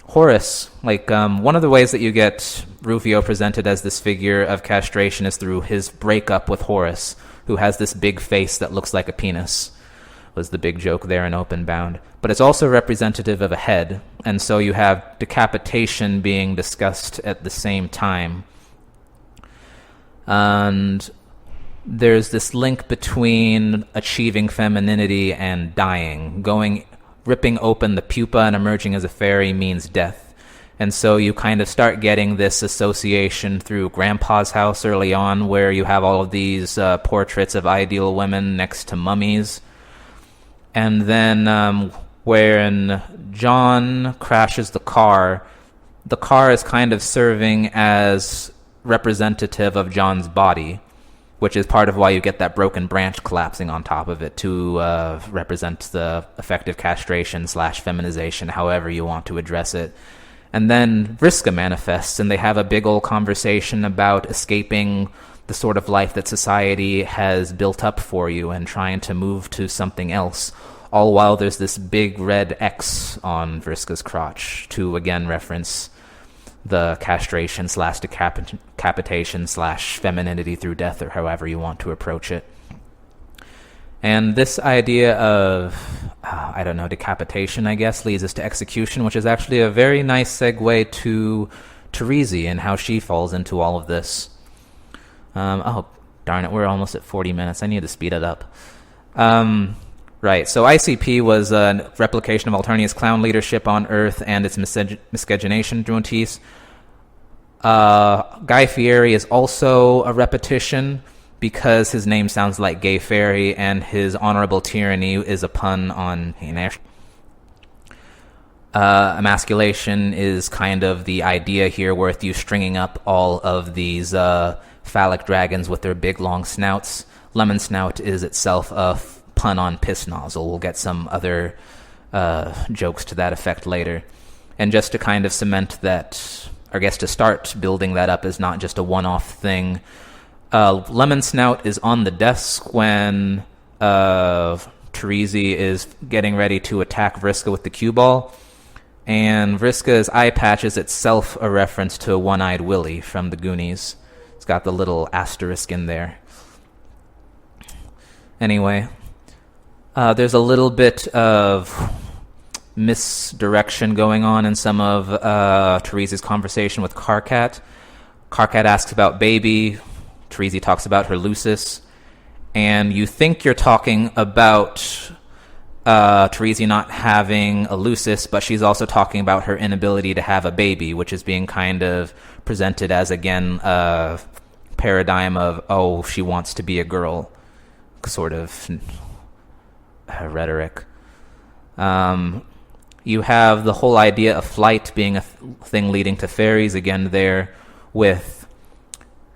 one of the ways that you get Rufio presented as this figure of castration is through his breakup with Horace, who has this big face that looks like a penis, was the big joke there in Openbound. But it's also representative of a head, and so you have decapitation being discussed at the same time. And there's this link between achieving femininity and dying. Ripping open the pupa and emerging as a fairy means death. And so you kind of start getting this association through Grandpa's house early on, where you have all of these portraits of ideal women next to mummies. And then when John crashes the car is kind of serving as representative of John's body, which is part of why you get that broken branch collapsing on top of it to represent the effective castration / feminization, however you want to address it. And then Vriska manifests, and they have a big old conversation about escaping the sort of life that society has built up for you and trying to move to something else, all while there's this big red X on Vriska's crotch to, again, reference the castration / decapitation / femininity through death, or however you want to approach it. And this idea of, decapitation, I guess, leads us to execution, which is actually a very nice segue to Terezi and how she falls into all of this. Oh, darn it, we're almost at 40 minutes. I need to speed it up. Right, so ICP was a replication of Alternia's clown leadership on Earth and its miscegenation motifs. Guy Fieri is also a repetition, because his name sounds like Gay Fairy, and his honorable tyranny is a pun on emasculation is kind of the idea here, with you stringing up all of these phallic dragons with their big long snouts. Lemon Snout is itself a pun on piss nozzle. We'll get some other jokes to that effect later. And just to kind of cement that, or I guess to start building that up as not just a one-off thing, Lemon Snout is on the desk when Terezi is getting ready to attack Vriska with the cue ball, and Vriska's eye patch is itself a reference to One-Eyed Willie from the Goonies. It's got the little asterisk in there. Anyway, there's a little bit of misdirection going on in some of Terezi's conversation with Karkat. Karkat asks about Baby. Terezi talks about her Lucis, and you think you're talking about Terezi not having a Lucis, but she's also talking about her inability to have a baby, which is being kind of presented as, again, a paradigm of, she wants to be a girl, sort of rhetoric. You have the whole idea of flight being a thing leading to fairies, again there, with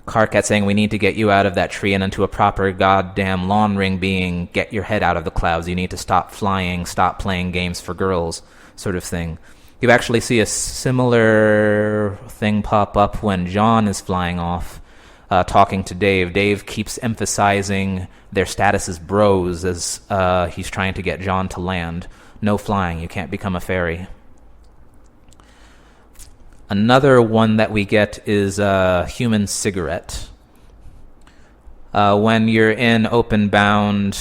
Karkat saying we need to get you out of that tree and into a proper goddamn lawn ring, being get your head out of the clouds. You need to stop flying, stop playing games for girls, sort of thing. You actually see a similar thing pop up when John is flying off, talking to Dave. Dave keeps emphasizing their status as bros as he's trying to get John to land. No flying, you can't become a fairy. Another one that we get is a human cigarette. When you're in Open Bound,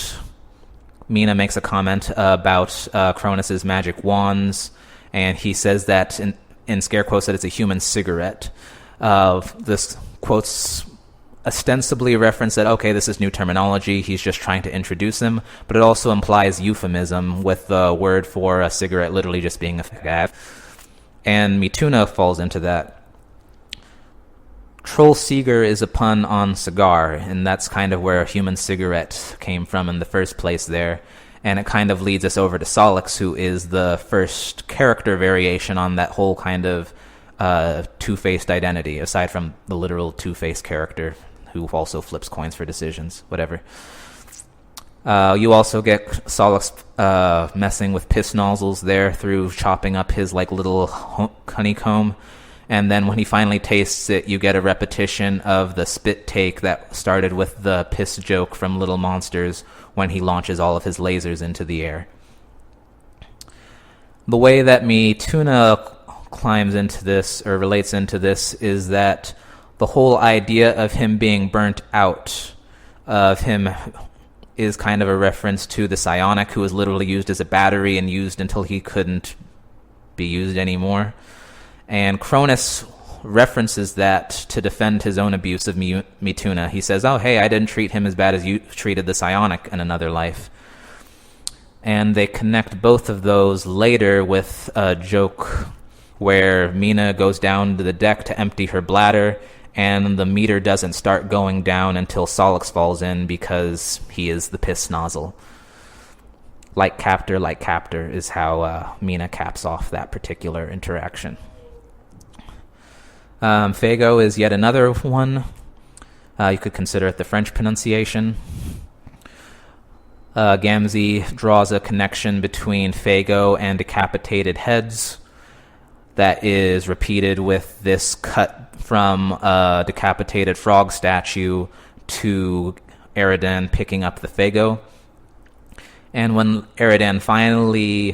Mina makes a comment about Cronus's magic wands, and he says that, in scare quotes, that it's a human cigarette. This quotes ostensibly reference that, okay, this is new terminology, he's just trying to introduce him, but it also implies euphemism, with the word for a cigarette literally just being a fag. And Mituna falls into that. Troll Seeger is a pun on cigar, and that's kind of where a human cigarette came from in the first place there. And it kind of leads us over to Solix, who is the first character variation on that whole kind of two-faced identity, aside from the literal two-faced character who also flips coins for decisions, whatever. You also get Solix messing with piss nozzles there through chopping up his little honeycomb. And then when he finally tastes it, you get a repetition of the spit take that started with the piss joke from Little Monsters when he launches all of his lasers into the air. The way that Mituna climbs into this, or relates into this, is that the whole idea of him being burnt out, of him, is kind of a reference to the psionic, who was literally used as a battery and used until he couldn't be used anymore. And Cronus references that to defend his own abuse of Mituna. He says, oh, hey, I didn't treat him as bad as you treated the psionic in another life. And they connect both of those later with a joke where Mina goes down to the deck to empty her bladder, and the meter doesn't start going down until Solix falls in because he is the piss nozzle. Like captor is how Mina caps off that particular interaction. Fago is yet another one. You could consider it the French pronunciation. Gamzee draws a connection between Fago and decapitated heads that is repeated with this cut from a decapitated frog statue to Eridan picking up the Fago. And when Eridan finally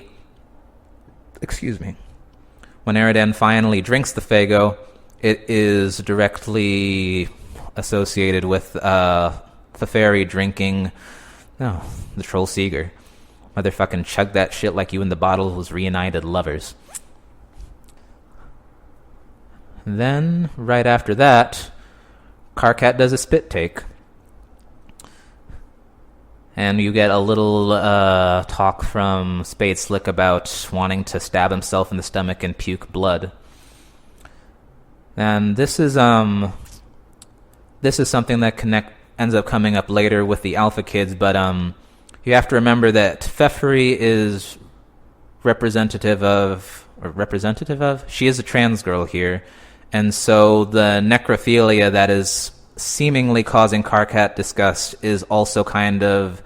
drinks the Fago, it is directly associated with the fairy drinking the Troll Seeger. Motherfucking chug that shit like you in the bottle was reunited lovers. Then, right after that, Karkat does a spit take. And you get a little talk from Spade Slick about wanting to stab himself in the stomach and puke blood. And this is something that ends up coming up later with the Alpha Kids, but you have to remember that Pfeffery is representative of... She is a trans girl here, and so the necrophilia that is seemingly causing Karkat disgust is also kind of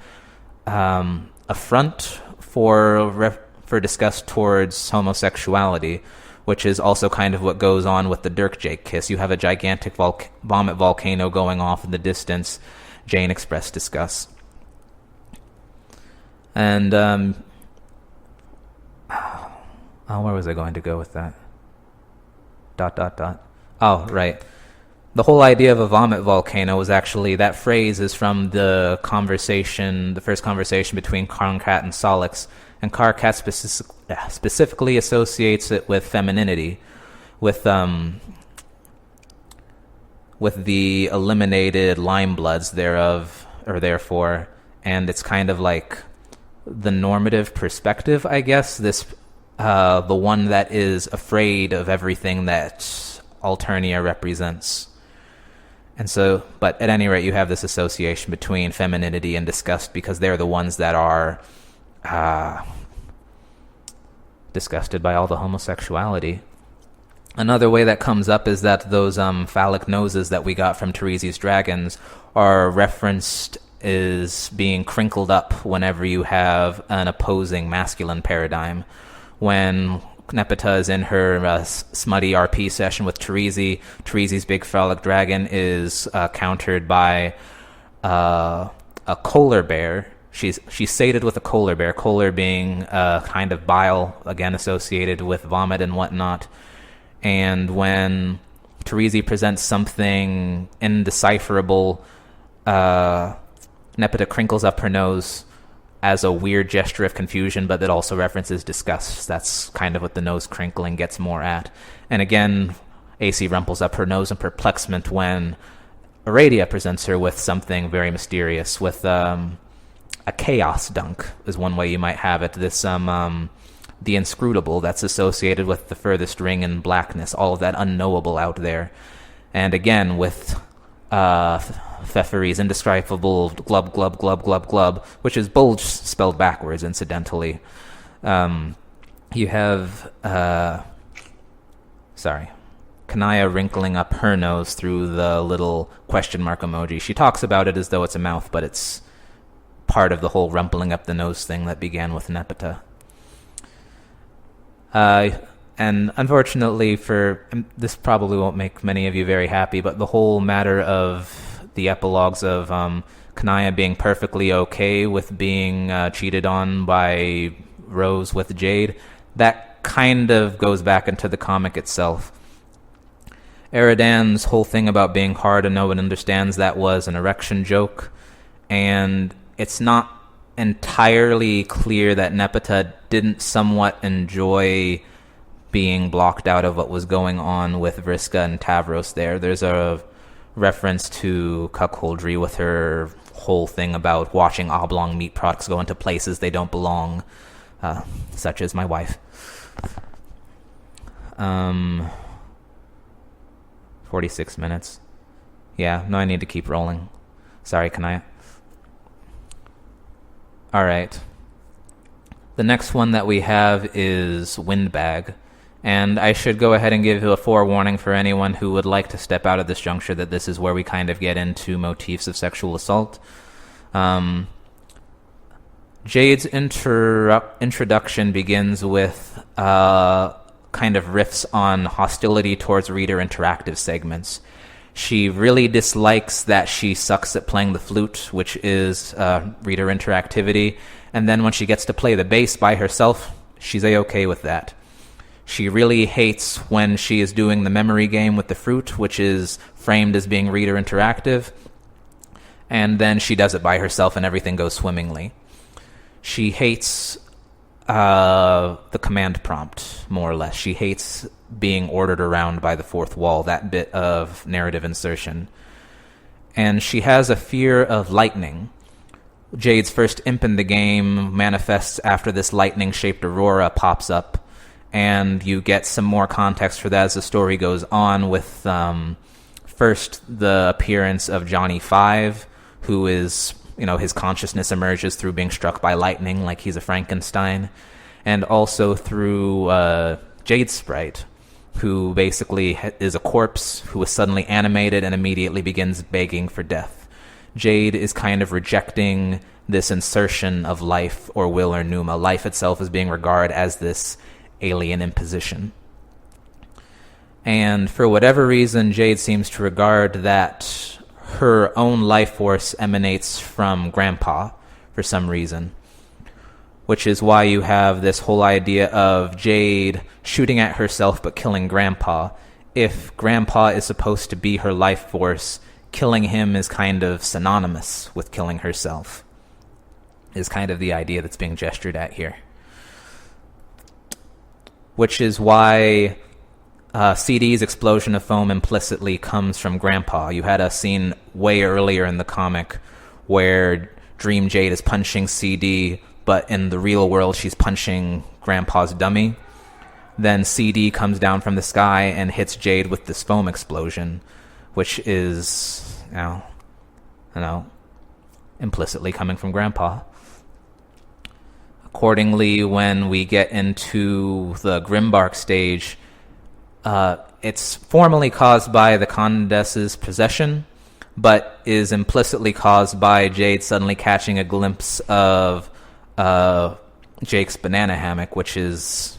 a front for disgust towards homosexuality, which is also kind of what goes on with the Dirk Jake kiss. You have a gigantic vomit volcano going off in the distance. Jane expressed disgust. And, where was I going to go with that? ... Oh, right. The whole idea of a vomit volcano was actually, that phrase is from the first conversation between Karkat and Solix, and Karkat specifically associates it with femininity, with the eliminated lime bloods therefore, and it's kind of like the normative perspective, I guess, the one that is afraid of everything that Alternia represents. And so, but at any rate, you have this association between femininity and disgust because they're the ones that are disgusted by all the homosexuality. Another way that comes up is that those phallic noses that we got from Terezi's dragons are referenced as being crinkled up whenever you have an opposing masculine paradigm. When Nepeta is in her smutty RP session with Terezi, Terezi's big phallic dragon is countered by a Kohler bear. She's sated with a Kohler bear, Kohler being kind of bile, again associated with vomit and whatnot. And when Terezi presents something indecipherable, Nepeta crinkles up her nose as a weird gesture of confusion, but that also references disgust. That's kind of what the nose crinkling gets more at. And again, AC rumples up her nose in perplexment when Aradia presents her with something very mysterious, with a chaos dunk is one way you might have it. This the inscrutable that's associated with the furthest ring in blackness, all of that unknowable out there. And again, with Pfeffery's indescribable glub, glub, glub, glub, glub, which is bulge spelled backwards, incidentally. You have, Kanaya wrinkling up her nose through the little question mark emoji. She talks about it as though it's a mouth, but it's part of the whole rumpling up the nose thing that began with Nepeta. And unfortunately this probably won't make many of you very happy, but the whole matter of the epilogues of Kanaya being perfectly okay with being cheated on by Rose with Jade, that kind of goes back into the comic itself. Eridan's whole thing about being hard and no one understands that was an erection joke, and it's not entirely clear that Nepeta didn't somewhat enjoy being blocked out of what was going on with Vriska and Tavros there. There's a reference to cuckoldry with her whole thing about watching oblong meat products go into places they don't belong, such as my wife. 46 minutes. Yeah, no, I need to keep rolling. Sorry, Kanaya. Alright. The next one that we have is Windbag. And I should go ahead and give you a forewarning for anyone who would like to step out at this juncture that this is where we kind of get into motifs of sexual assault. Jade's introduction begins with kind of riffs on hostility towards reader interactive segments. She really dislikes that she sucks at playing the flute, which is reader interactivity, and then when she gets to play the bass by herself, she's A-okay with that. She really hates when she is doing the memory game with the fruit, which is framed as being reader interactive, and then she does it by herself and everything goes swimmingly. She hates the command prompt, more or less. She hates being ordered around by the fourth wall, that bit of narrative insertion. And she has a fear of lightning. Jade's first imp in the game manifests after this lightning-shaped aurora pops up, and you get some more context for that as the story goes on with first the appearance of Johnny Five, who is, his consciousness emerges through being struck by lightning like he's a Frankenstein, and also through Jade's sprite, who basically is a corpse who is suddenly animated and immediately begins begging for death. Jade is kind of rejecting this insertion of life or will or pneuma. Life itself is being regarded as this alien imposition. And for whatever reason, Jade seems to regard that her own life force emanates from Grandpa for some reason, which is why you have this whole idea of Jade shooting at herself but killing Grandpa. If Grandpa is supposed to be her life force, killing him is kind of synonymous with killing herself, is kind of the idea that's being gestured at here. Which is why CD's explosion of foam implicitly comes from Grandpa. You had a scene way earlier in the comic where Dream Jade is punching CD, but in the real world she's punching Grandpa's dummy. Then CD comes down from the sky and hits Jade with this foam explosion, which is, implicitly coming from Grandpa. Accordingly, when we get into the Grimbark stage, it's formally caused by the Condes's possession, but is implicitly caused by Jade suddenly catching a glimpse of Jake's banana hammock, which is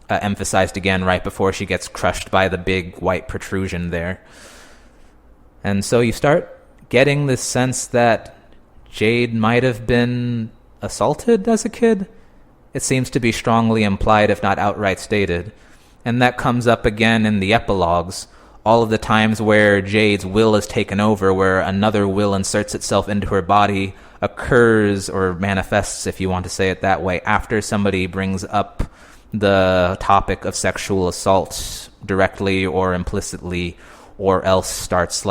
emphasized again right before she gets crushed by the big white protrusion there. And so you start getting this sense that Jade might have been assaulted as a kid. It seems to be strongly implied, if not outright stated. And that comes up again in the epilogues. All of the times where Jade's will is taken over, where another will inserts itself into her body, occurs or manifests, if you want to say it that way, after somebody brings up the topic of sexual assault directly or implicitly, or else starts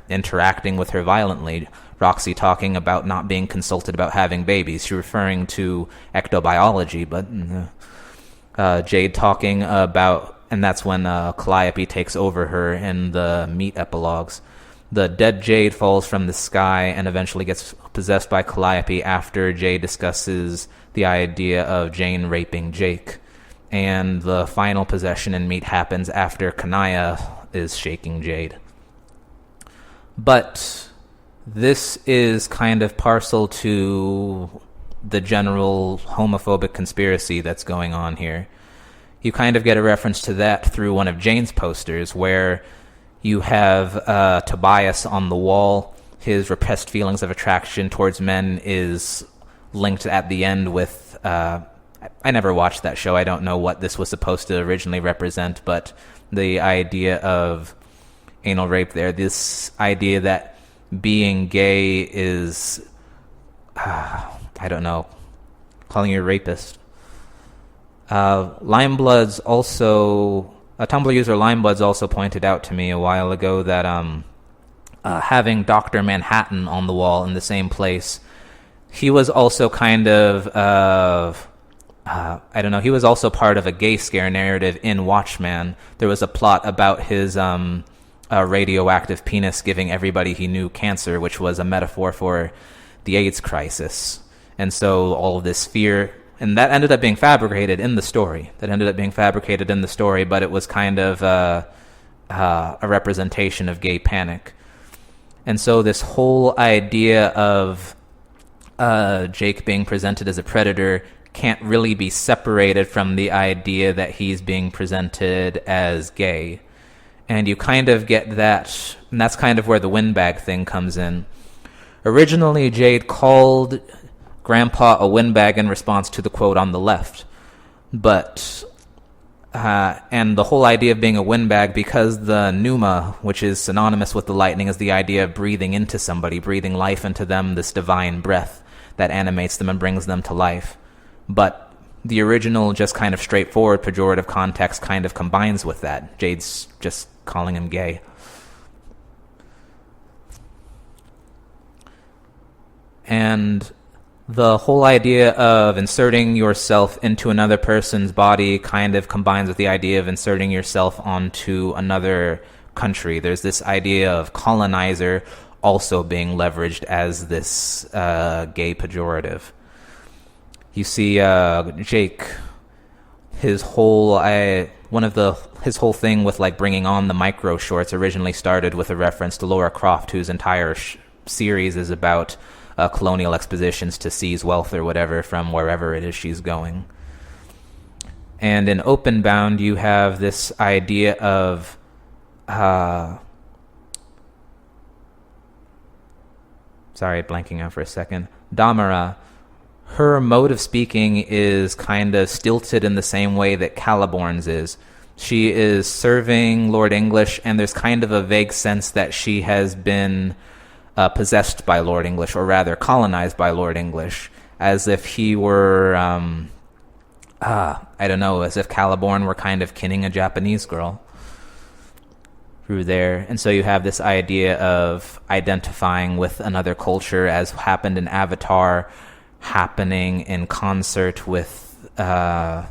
interacting with her violently. Roxy talking about not being consulted about having babies. She's referring to ectobiology, but Jade talking about, and that's when Calliope takes over her in the meat epilogues. The dead Jade falls from the sky and eventually gets possessed by Calliope after Jade discusses the idea of Jane raping Jake. And the final possession in meat happens after Kanaya is shaking Jade. But this is kind of parcel to the general homophobic conspiracy that's going on here. You kind of get a reference to that through one of Jane's posters, where you have Tobias on the wall. His repressed feelings of attraction towards men is linked at the end with... I never watched that show. I don't know what this was supposed to originally represent, but the idea of anal rape there, this idea that being gay is, calling you a rapist. Limebloods also, a Tumblr user Limebloods also pointed out to me a while ago that having Dr. Manhattan on the wall in the same place, he was also kind of I don't know, he was also part of a gay scare narrative in Watchmen. There was a plot about his radioactive penis giving everybody he knew cancer, which was a metaphor for the AIDS crisis. And so all of this fear, and that ended up being fabricated in the story. But it was kind of a representation of gay panic. And so this whole idea of Jake being presented as a predator can't really be separated from the idea that he's being presented as gay. And you kind of get that, and that's kind of where the windbag thing comes in. Originally, Jade called Grandpa a windbag in response to the quote on the left. But, and the whole idea of being a windbag, because the pneuma, which is synonymous with the lightning, is the idea of breathing into somebody, breathing life into them, this divine breath that animates them and brings them to life. But the original, just kind of straightforward pejorative context kind of combines with that. Jade's just calling him gay. And the whole idea of inserting yourself into another person's body kind of combines with the idea of inserting yourself onto another country. There's this idea of colonizer also being leveraged as this gay pejorative. You see, Jake, his whole thing with like bringing on the micro shorts originally started with a reference to Laura Croft, whose entire series is about colonial expeditions to seize wealth or whatever from wherever it is she's going. And in Openbound, you have this idea of blanking out for a second. Damara. Her mode of speaking is kind of stilted in the same way that Caliborn's is. She is serving Lord English, and there's kind of a vague sense that she has been possessed by Lord English, or rather colonized by Lord English, as if he were, as if Caliborn were kind of kinning a Japanese girl through there. And so you have this idea of identifying with another culture, as happened in Avatar, happening in concert with the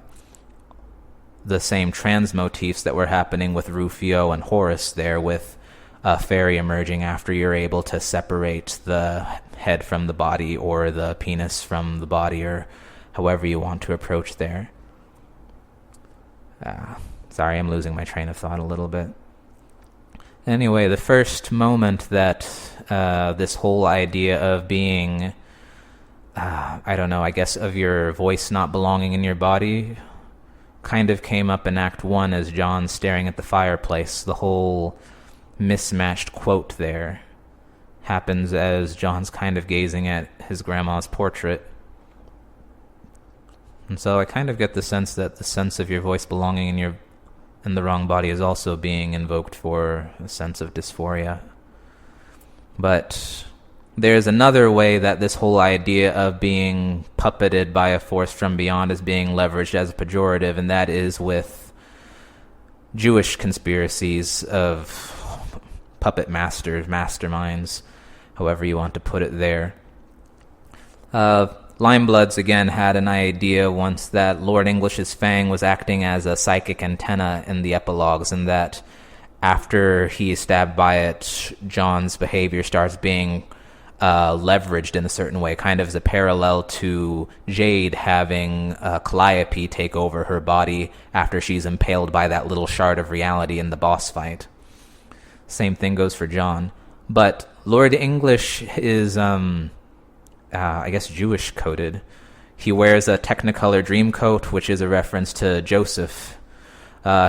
same trans motifs that were happening with Rufio and Horus there, with a fairy emerging after you're able to separate the head from the body, or the penis from the body, or however you want to approach there. Sorry, I'm losing my train of thought a little bit. Anyway, the first moment that this whole idea of being of your voice not belonging in your body kind of came up in Act 1 as John's staring at the fireplace. The whole mismatched quote there happens as John's kind of gazing at his grandma's portrait. And so I kind of get the sense that the sense of your voice belonging in the wrong body is also being invoked for a sense of dysphoria. But there's another way that this whole idea of being puppeted by a force from beyond is being leveraged as a pejorative, and that is with Jewish conspiracies of puppet masters, masterminds, however you want to put it there. Limebloods, again, had an idea once that Lord English's fang was acting as a psychic antenna in the epilogues, and that after he is stabbed by it, John's behavior starts being leveraged in a certain way, kind of as a parallel to Jade having Calliope take over her body after she's impaled by that little shard of reality in the boss fight. Same thing goes for John. But Lord English is, Jewish coded. He wears a Technicolor dream coat, which is a reference to Joseph.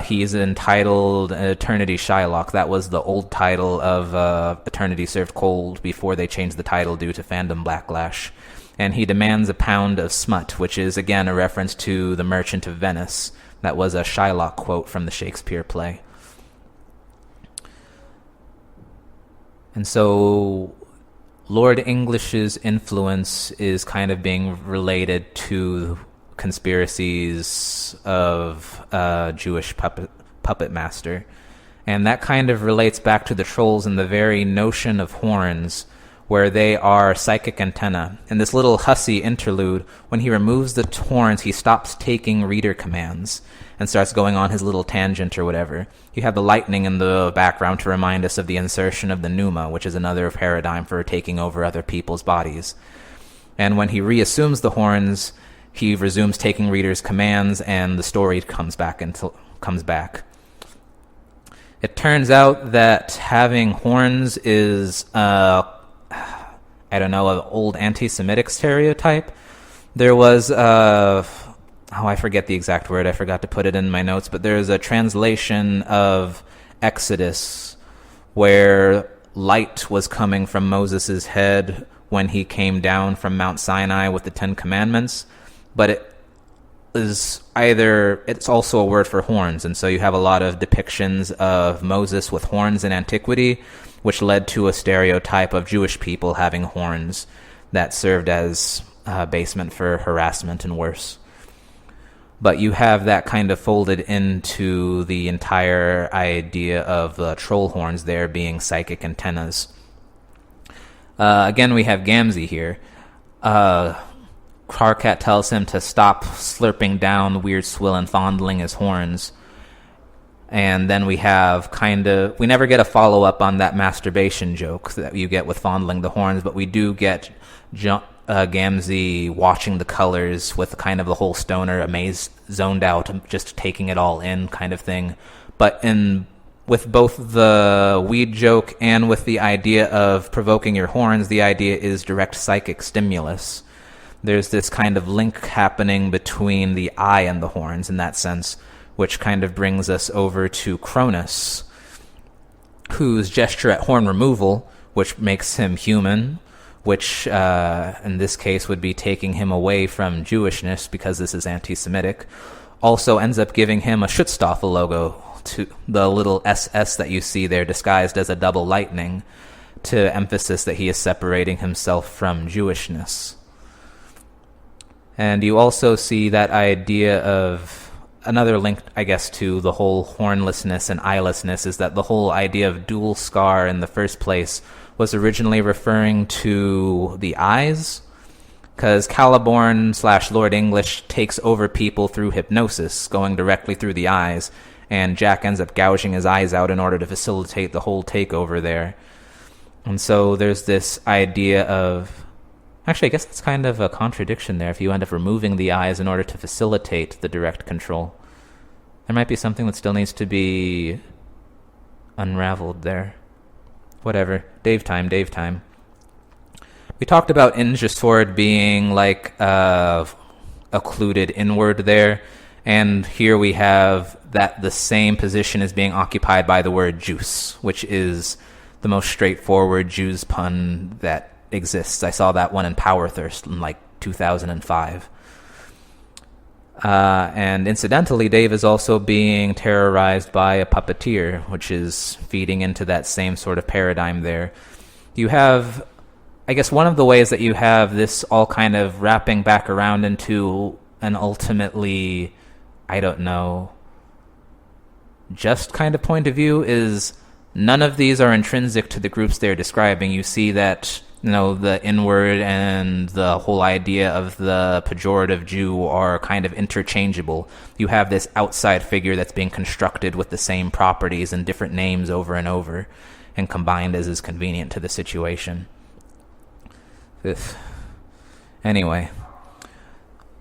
He's entitled Eternity Shylock. That was the old title of Eternity Served Cold before they changed the title due to fandom backlash. And he demands a pound of smut, which is, again, a reference to The Merchant of Venice. That was a Shylock quote from the Shakespeare play. And so Lord English's influence is kind of being related to conspiracies of Jewish puppet master. And that kind of relates back to the trolls and the very notion of horns, where they are psychic antenna. In this little hussy interlude, when he removes the horns, he stops taking reader commands and starts going on his little tangent or whatever. You have the lightning in the background to remind us of the insertion of the pneuma, which is another paradigm for taking over other people's bodies. And when he reassumes the horns, he resumes taking readers' commands, and the story comes back. It turns out that having horns is, an old anti-Semitic stereotype. There was, I forget the exact word. I forgot to put it in my notes, but there's a translation of Exodus where light was coming from Moses' head when he came down from Mount Sinai with the Ten Commandments, but it's also a word for horns, and so you have a lot of depictions of Moses with horns in antiquity, which led to a stereotype of Jewish people having horns that served as basement for harassment and worse. But you have that kind of folded into the entire idea of the troll horns there being psychic antennas. Again, we have Gamzee here. Karkat tells him to stop slurping down the weird swill and fondling his horns. And then we never get a follow-up on that masturbation joke that you get with fondling the horns, but we do get Gamzee watching the colors with kind of the whole stoner, amazed, zoned out, just taking it all in kind of thing. But with both the weed joke and with the idea of provoking your horns, the idea is direct psychic stimulus. There's this kind of link happening between the eye and the horns in that sense, which kind of brings us over to Cronus, whose gesture at horn removal, which makes him human, which in this case would be taking him away from Jewishness because this is anti-Semitic, also ends up giving him a Schutzstaffel logo, to the little SS that you see there disguised as a double lightning, to emphasis that he is separating himself from Jewishness. And you also see that idea of another link, I guess, to the whole hornlessness and eyelessness is that the whole idea of dual scar in the first place was originally referring to the eyes, because Caliborn / Lord English takes over people through hypnosis, going directly through the eyes, and Jack ends up gouging his eyes out in order to facilitate the whole takeover there. And so there's this idea of... Actually, I guess it's kind of a contradiction there if you end up removing the eyes in order to facilitate the direct control. There might be something that still needs to be unraveled there. Whatever. Dave time. We talked about Ninja Sword being like occluded inward there, and here we have that the same position is being occupied by the word juice, which is the most straightforward Jews pun that exists. I saw that one in Power Thirst in like 2005. And incidentally, Dave is also being terrorized by a puppeteer, which is feeding into that same sort of paradigm there. You have, I guess, one of the ways that you have this all kind of wrapping back around into an ultimately, just kind of point of view is none of these are intrinsic to the groups they're describing. You see that, the inward and the whole idea of the pejorative Jew are kind of interchangeable. You have this outside figure that's being constructed with the same properties and different names over and over and combined as is convenient to the situation. Anyway,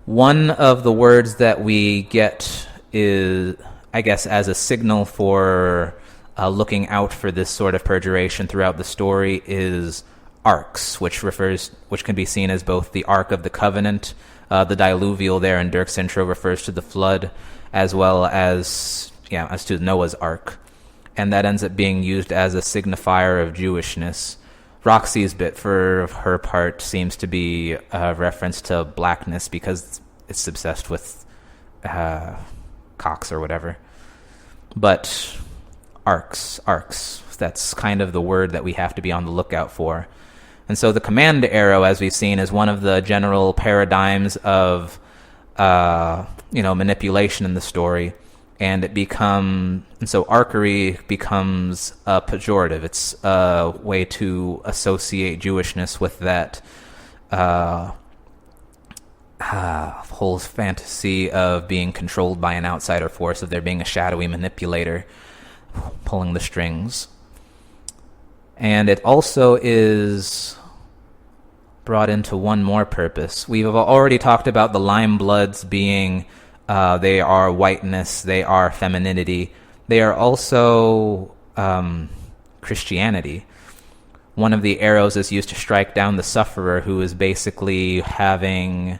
one of the words that we get is, I guess, as a signal for looking out for this sort of perjuration throughout the story is arcs, which can be seen as both the Ark of the Covenant, the diluvial there in Dirk's intro refers to the flood, as well as to Noah's Ark, and that ends up being used as a signifier of Jewishness. Roxy's bit, for her part, seems to be a reference to blackness because it's obsessed with cocks or whatever. But arcs, that's kind of the word that we have to be on the lookout for. And so the command arrow, as we've seen, is one of the general paradigms of manipulation in the story. and so archery becomes a pejorative. It's a way to associate Jewishness with that whole fantasy of being controlled by an outsider force, of there being a shadowy manipulator pulling the strings. And it also is brought into one more purpose. We've already talked about the lime bloods being they are whiteness, they are femininity, they are also Christianity. One of the arrows is used to strike down the sufferer, who is basically having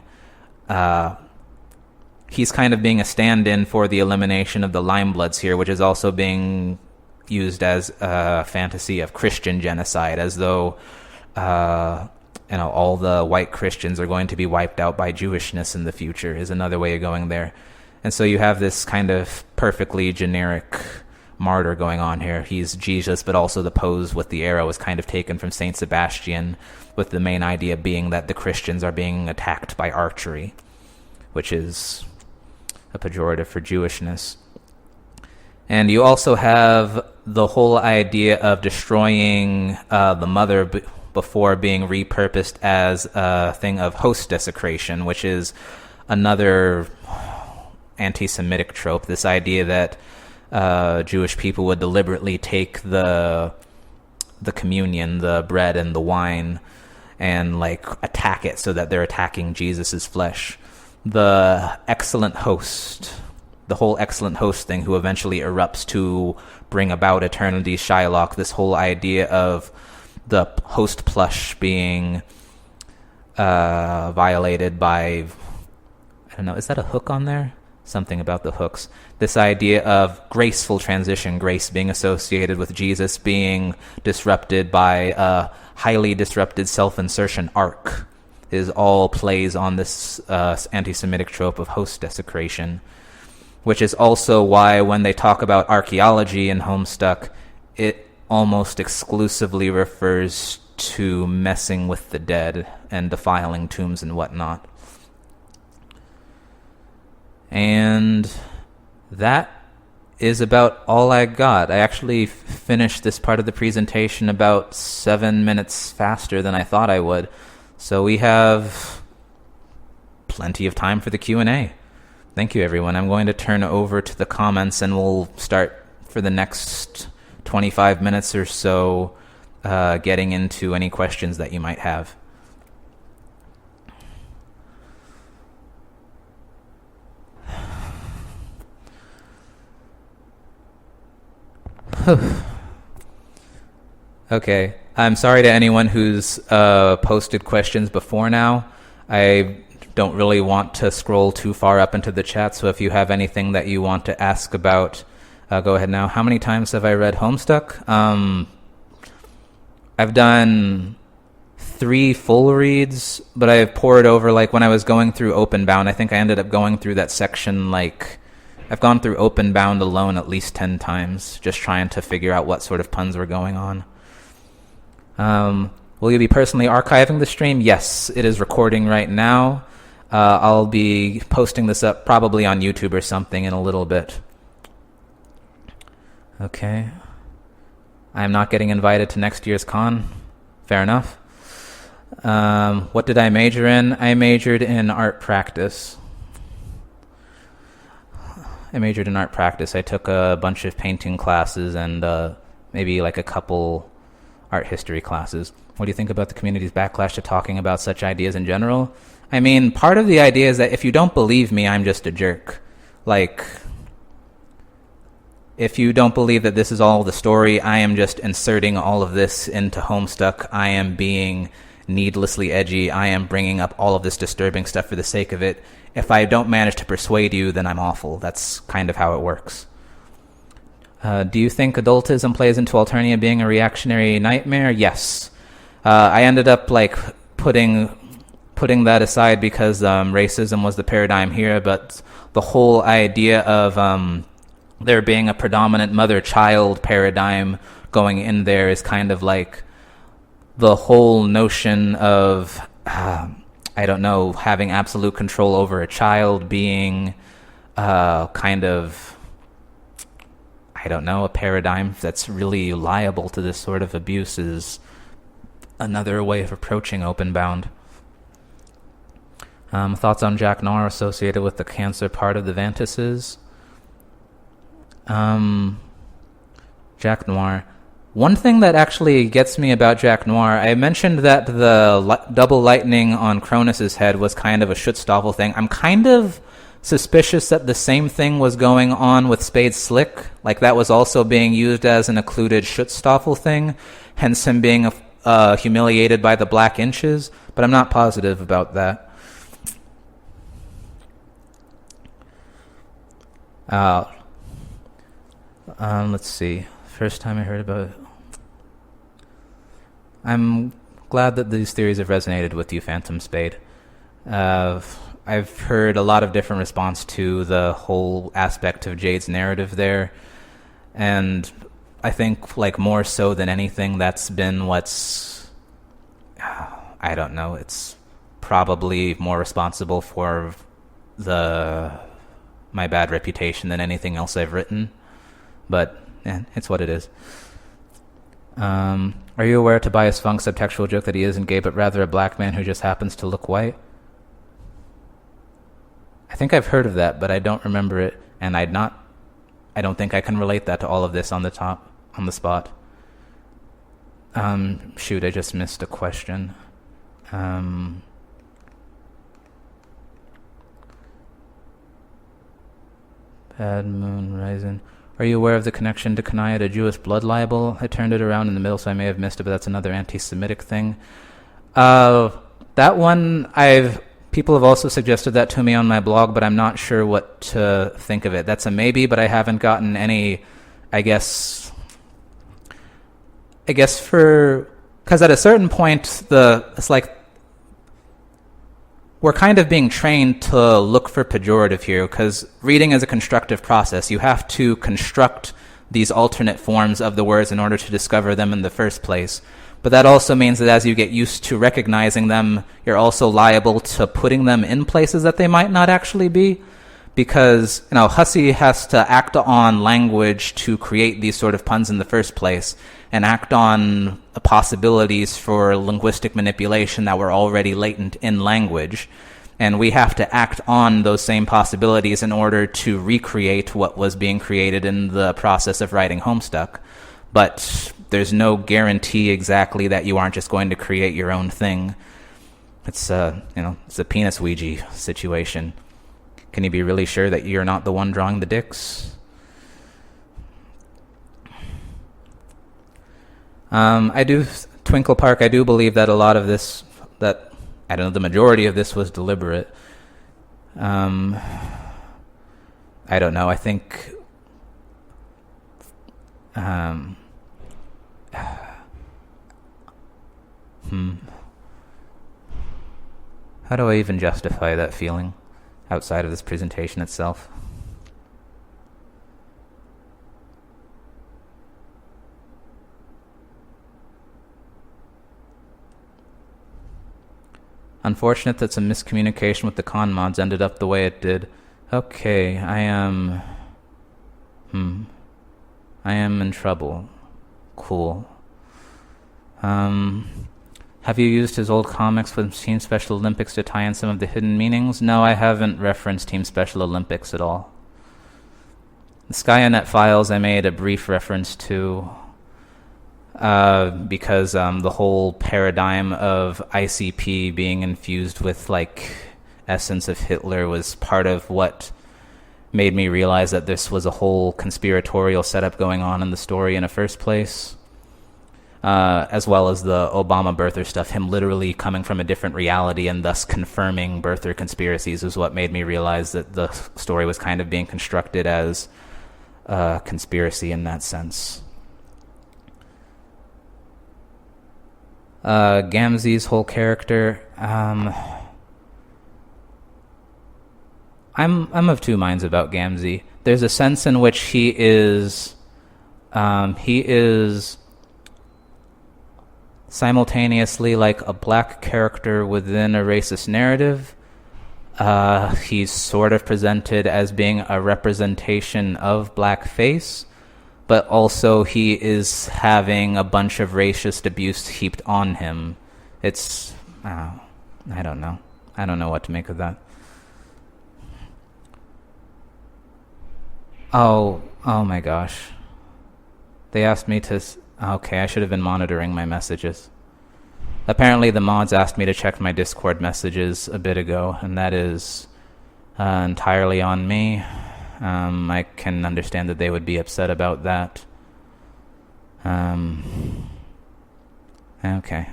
he's kind of being a stand-in for the elimination of the lime bloods here, which is also being used as a fantasy of Christian genocide, as though all the white Christians are going to be wiped out by Jewishness in the future, is another way of going there. And so you have this kind of perfectly generic martyr going on here. He's Jesus, but also the pose with the arrow is kind of taken from Saint Sebastian, with the main idea being that the Christians are being attacked by archery, which is a pejorative for Jewishness. And you also have the whole idea of destroying the mother before being repurposed as a thing of host desecration, which is another anti-Semitic trope. This idea that Jewish people would deliberately take the communion, the bread and the wine, and attack it so that they're attacking Jesus's flesh. The excellent host, the whole excellent host thing, who eventually erupts to bring about eternity's Shylock, this whole idea of the host plush being violated by, I don't know, is that a hook on there? Something about the hooks. This idea of graceful transition, grace being associated with Jesus being disrupted by a highly disrupted self-insertion arc, is all plays on this anti-Semitic trope of host desecration, which is also why when they talk about archaeology in Homestuck, it almost exclusively refers to messing with the dead and defiling tombs and whatnot. And that is about all I got. I actually finished this part of the presentation about 7 minutes faster than I thought I would. So we have plenty of time for the Q&A. Thank you, everyone. I'm going to turn over to the comments, and we'll start for the next 25 minutes or so getting into any questions that you might have. Okay, I'm sorry to anyone who's posted questions before now. I don't really want to scroll too far up into the chat, so if you have anything that you want to ask about, go ahead now. How many times have I read Homestuck? I've done 3 full reads, but I've poured over, when I was going through Openbound, I think I ended up going through that section, I've gone through Openbound alone at least 10 times, just trying to figure out what sort of puns were going on. Will you be personally archiving the stream? Yes, it is recording right now. I'll be posting this up probably on YouTube or something in a little bit. Okay. I'm not getting invited to next year's con. Fair enough. What did I major in? I majored in art practice. I took a bunch of painting classes and maybe a couple art history classes. What do you think about the community's backlash to talking about such ideas in general? I mean, part of the idea is that if you don't believe me, I'm just a jerk. If you don't believe that this is all the story, I am just inserting all of this into Homestuck. I am being needlessly edgy. I am bringing up all of this disturbing stuff for the sake of it. If I don't manage to persuade you, then I'm awful. That's kind of how it works. Do you think adultism plays into Alternia being a reactionary nightmare? Yes. I ended up putting that aside because racism was the paradigm here, but the whole idea of there being a predominant mother-child paradigm going in there is kind of the whole notion of, having absolute control over a child being kind of I don't know, a paradigm that's really liable to this sort of abuse is another way of approaching Openbound. Thoughts on Jack Noir associated with the cancer part of the Vantises? Jack Noir. One thing that actually gets me about Jack Noir, I mentioned that the double lightning on Cronus's head was kind of a Schutzstaffel thing. I'm kind of suspicious that the same thing was going on with Spade's Slick. Like, that was also being used as an occluded Schutzstaffel thing, hence him being humiliated by the black inches, but I'm not positive about that. Let's see. First time I heard about it. I'm glad that these theories have resonated with you, Phantom Spade. I've heard a lot of different response to the whole aspect of Jade's narrative there, and I think, like, more so than anything, that's been what's, I don't know, it's probably more responsible for my bad reputation than anything else I've written. But it's what it is. Are you aware Tobias Funk's subtextual joke that he isn't gay but rather a black man who just happens to look white? I think I've heard of that, but I don't remember it, and I don't think I can relate that to all of this on the spot. Shoot, I just missed a question. Bad Moon Rising. Are you aware of the connection to Kanaya to Jewish blood libel? I turned it around in the middle, so I may have missed it, but that's another anti-Semitic thing. That one, people have also suggested that to me on my blog, but I'm not sure what to think of it. That's a maybe, but I haven't gotten any, because at a certain point, it's like, we're kind of being trained to look for pejorative here, because reading is a constructive process. You have to construct these alternate forms of the words in order to discover them in the first place. But that also means that as you get used to recognizing them, you're also liable to putting them in places that they might not actually be. Because, Hussey has to act on language to create these sort of puns in the first place, and act on possibilities for linguistic manipulation that were already latent in language. And we have to act on those same possibilities in order to recreate what was being created in the process of writing Homestuck. But there's no guarantee exactly that you aren't just going to create your own thing. It's it's a penis Ouija situation. Can you be really sure that you're not the one drawing the dicks? Twinkle Park, I do believe that a lot of this, the majority of this was deliberate. I don't know, I think, how do I even justify that feeling outside of this presentation itself? Unfortunate that some miscommunication with the con mods ended up the way it did. Okay, I am in trouble. Cool. Have you used his old comics with Team Special Olympics to tie in some of the hidden meanings? No, I haven't referenced Team Special Olympics at all. The Skynet files I made a brief reference to, because the whole paradigm of ICP being infused with, essence of Hitler was part of what made me realize that this was a whole conspiratorial setup going on in the story in the first place. As well as the Obama birther stuff, him literally coming from a different reality and thus confirming birther conspiracies is what made me realize that the story was kind of being constructed as a conspiracy in that sense. Gamzee's whole character, I'm of two minds about Gamzee. There's a sense in which he is simultaneously like a black character within a racist narrative. He's sort of presented as being a representation of blackface, but also he is having a bunch of racist abuse heaped on him. It's... I don't know. I don't know what to make of that. Oh my gosh. They asked me to... Okay, I should have been monitoring my messages. Apparently the mods asked me to check my Discord messages a bit ago, and that is entirely on me. I can understand that they would be upset about that. Okay.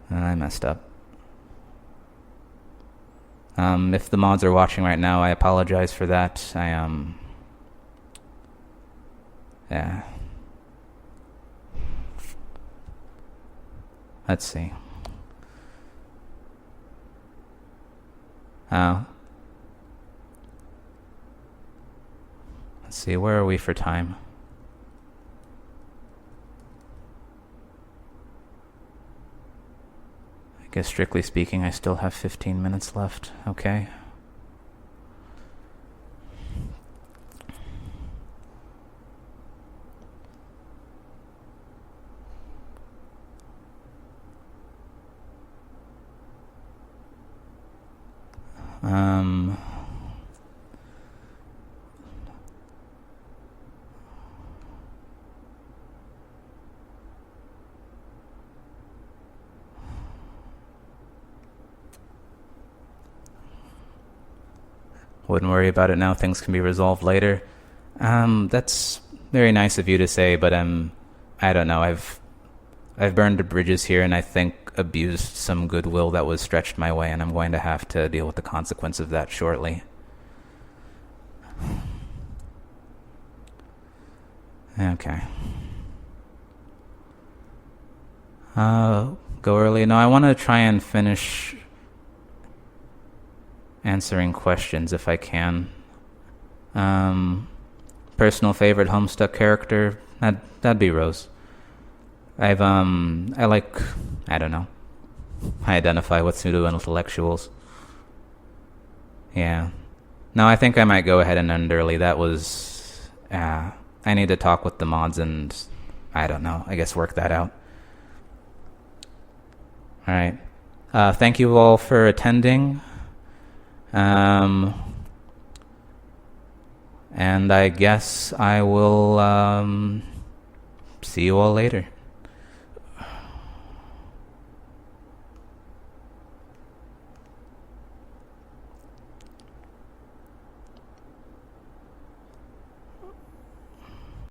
I messed up. If the mods are watching right now, I apologize for that. Yeah. Let's see. Let's see, where are we for time? I guess strictly speaking, I still have 15 minutes left. Okay. Wouldn't worry about it now. Things can be resolved later. That's very nice of you to say, but I don't know. I've burned the bridges here, and I think abused some goodwill that was stretched my way, and I'm going to have to deal with the consequence of that shortly. Okay. Go early. No, I want to try and finish answering questions if I can. Personal favorite Homestuck character? That'd be Rose. I like, I don't know. I identify with pseudo-intellectuals. Yeah. No, I think I might go ahead and end early. That was... I need to talk with the mods and... I don't know. I guess work that out. Alright. Thank you all for attending. And I guess I will see you all later.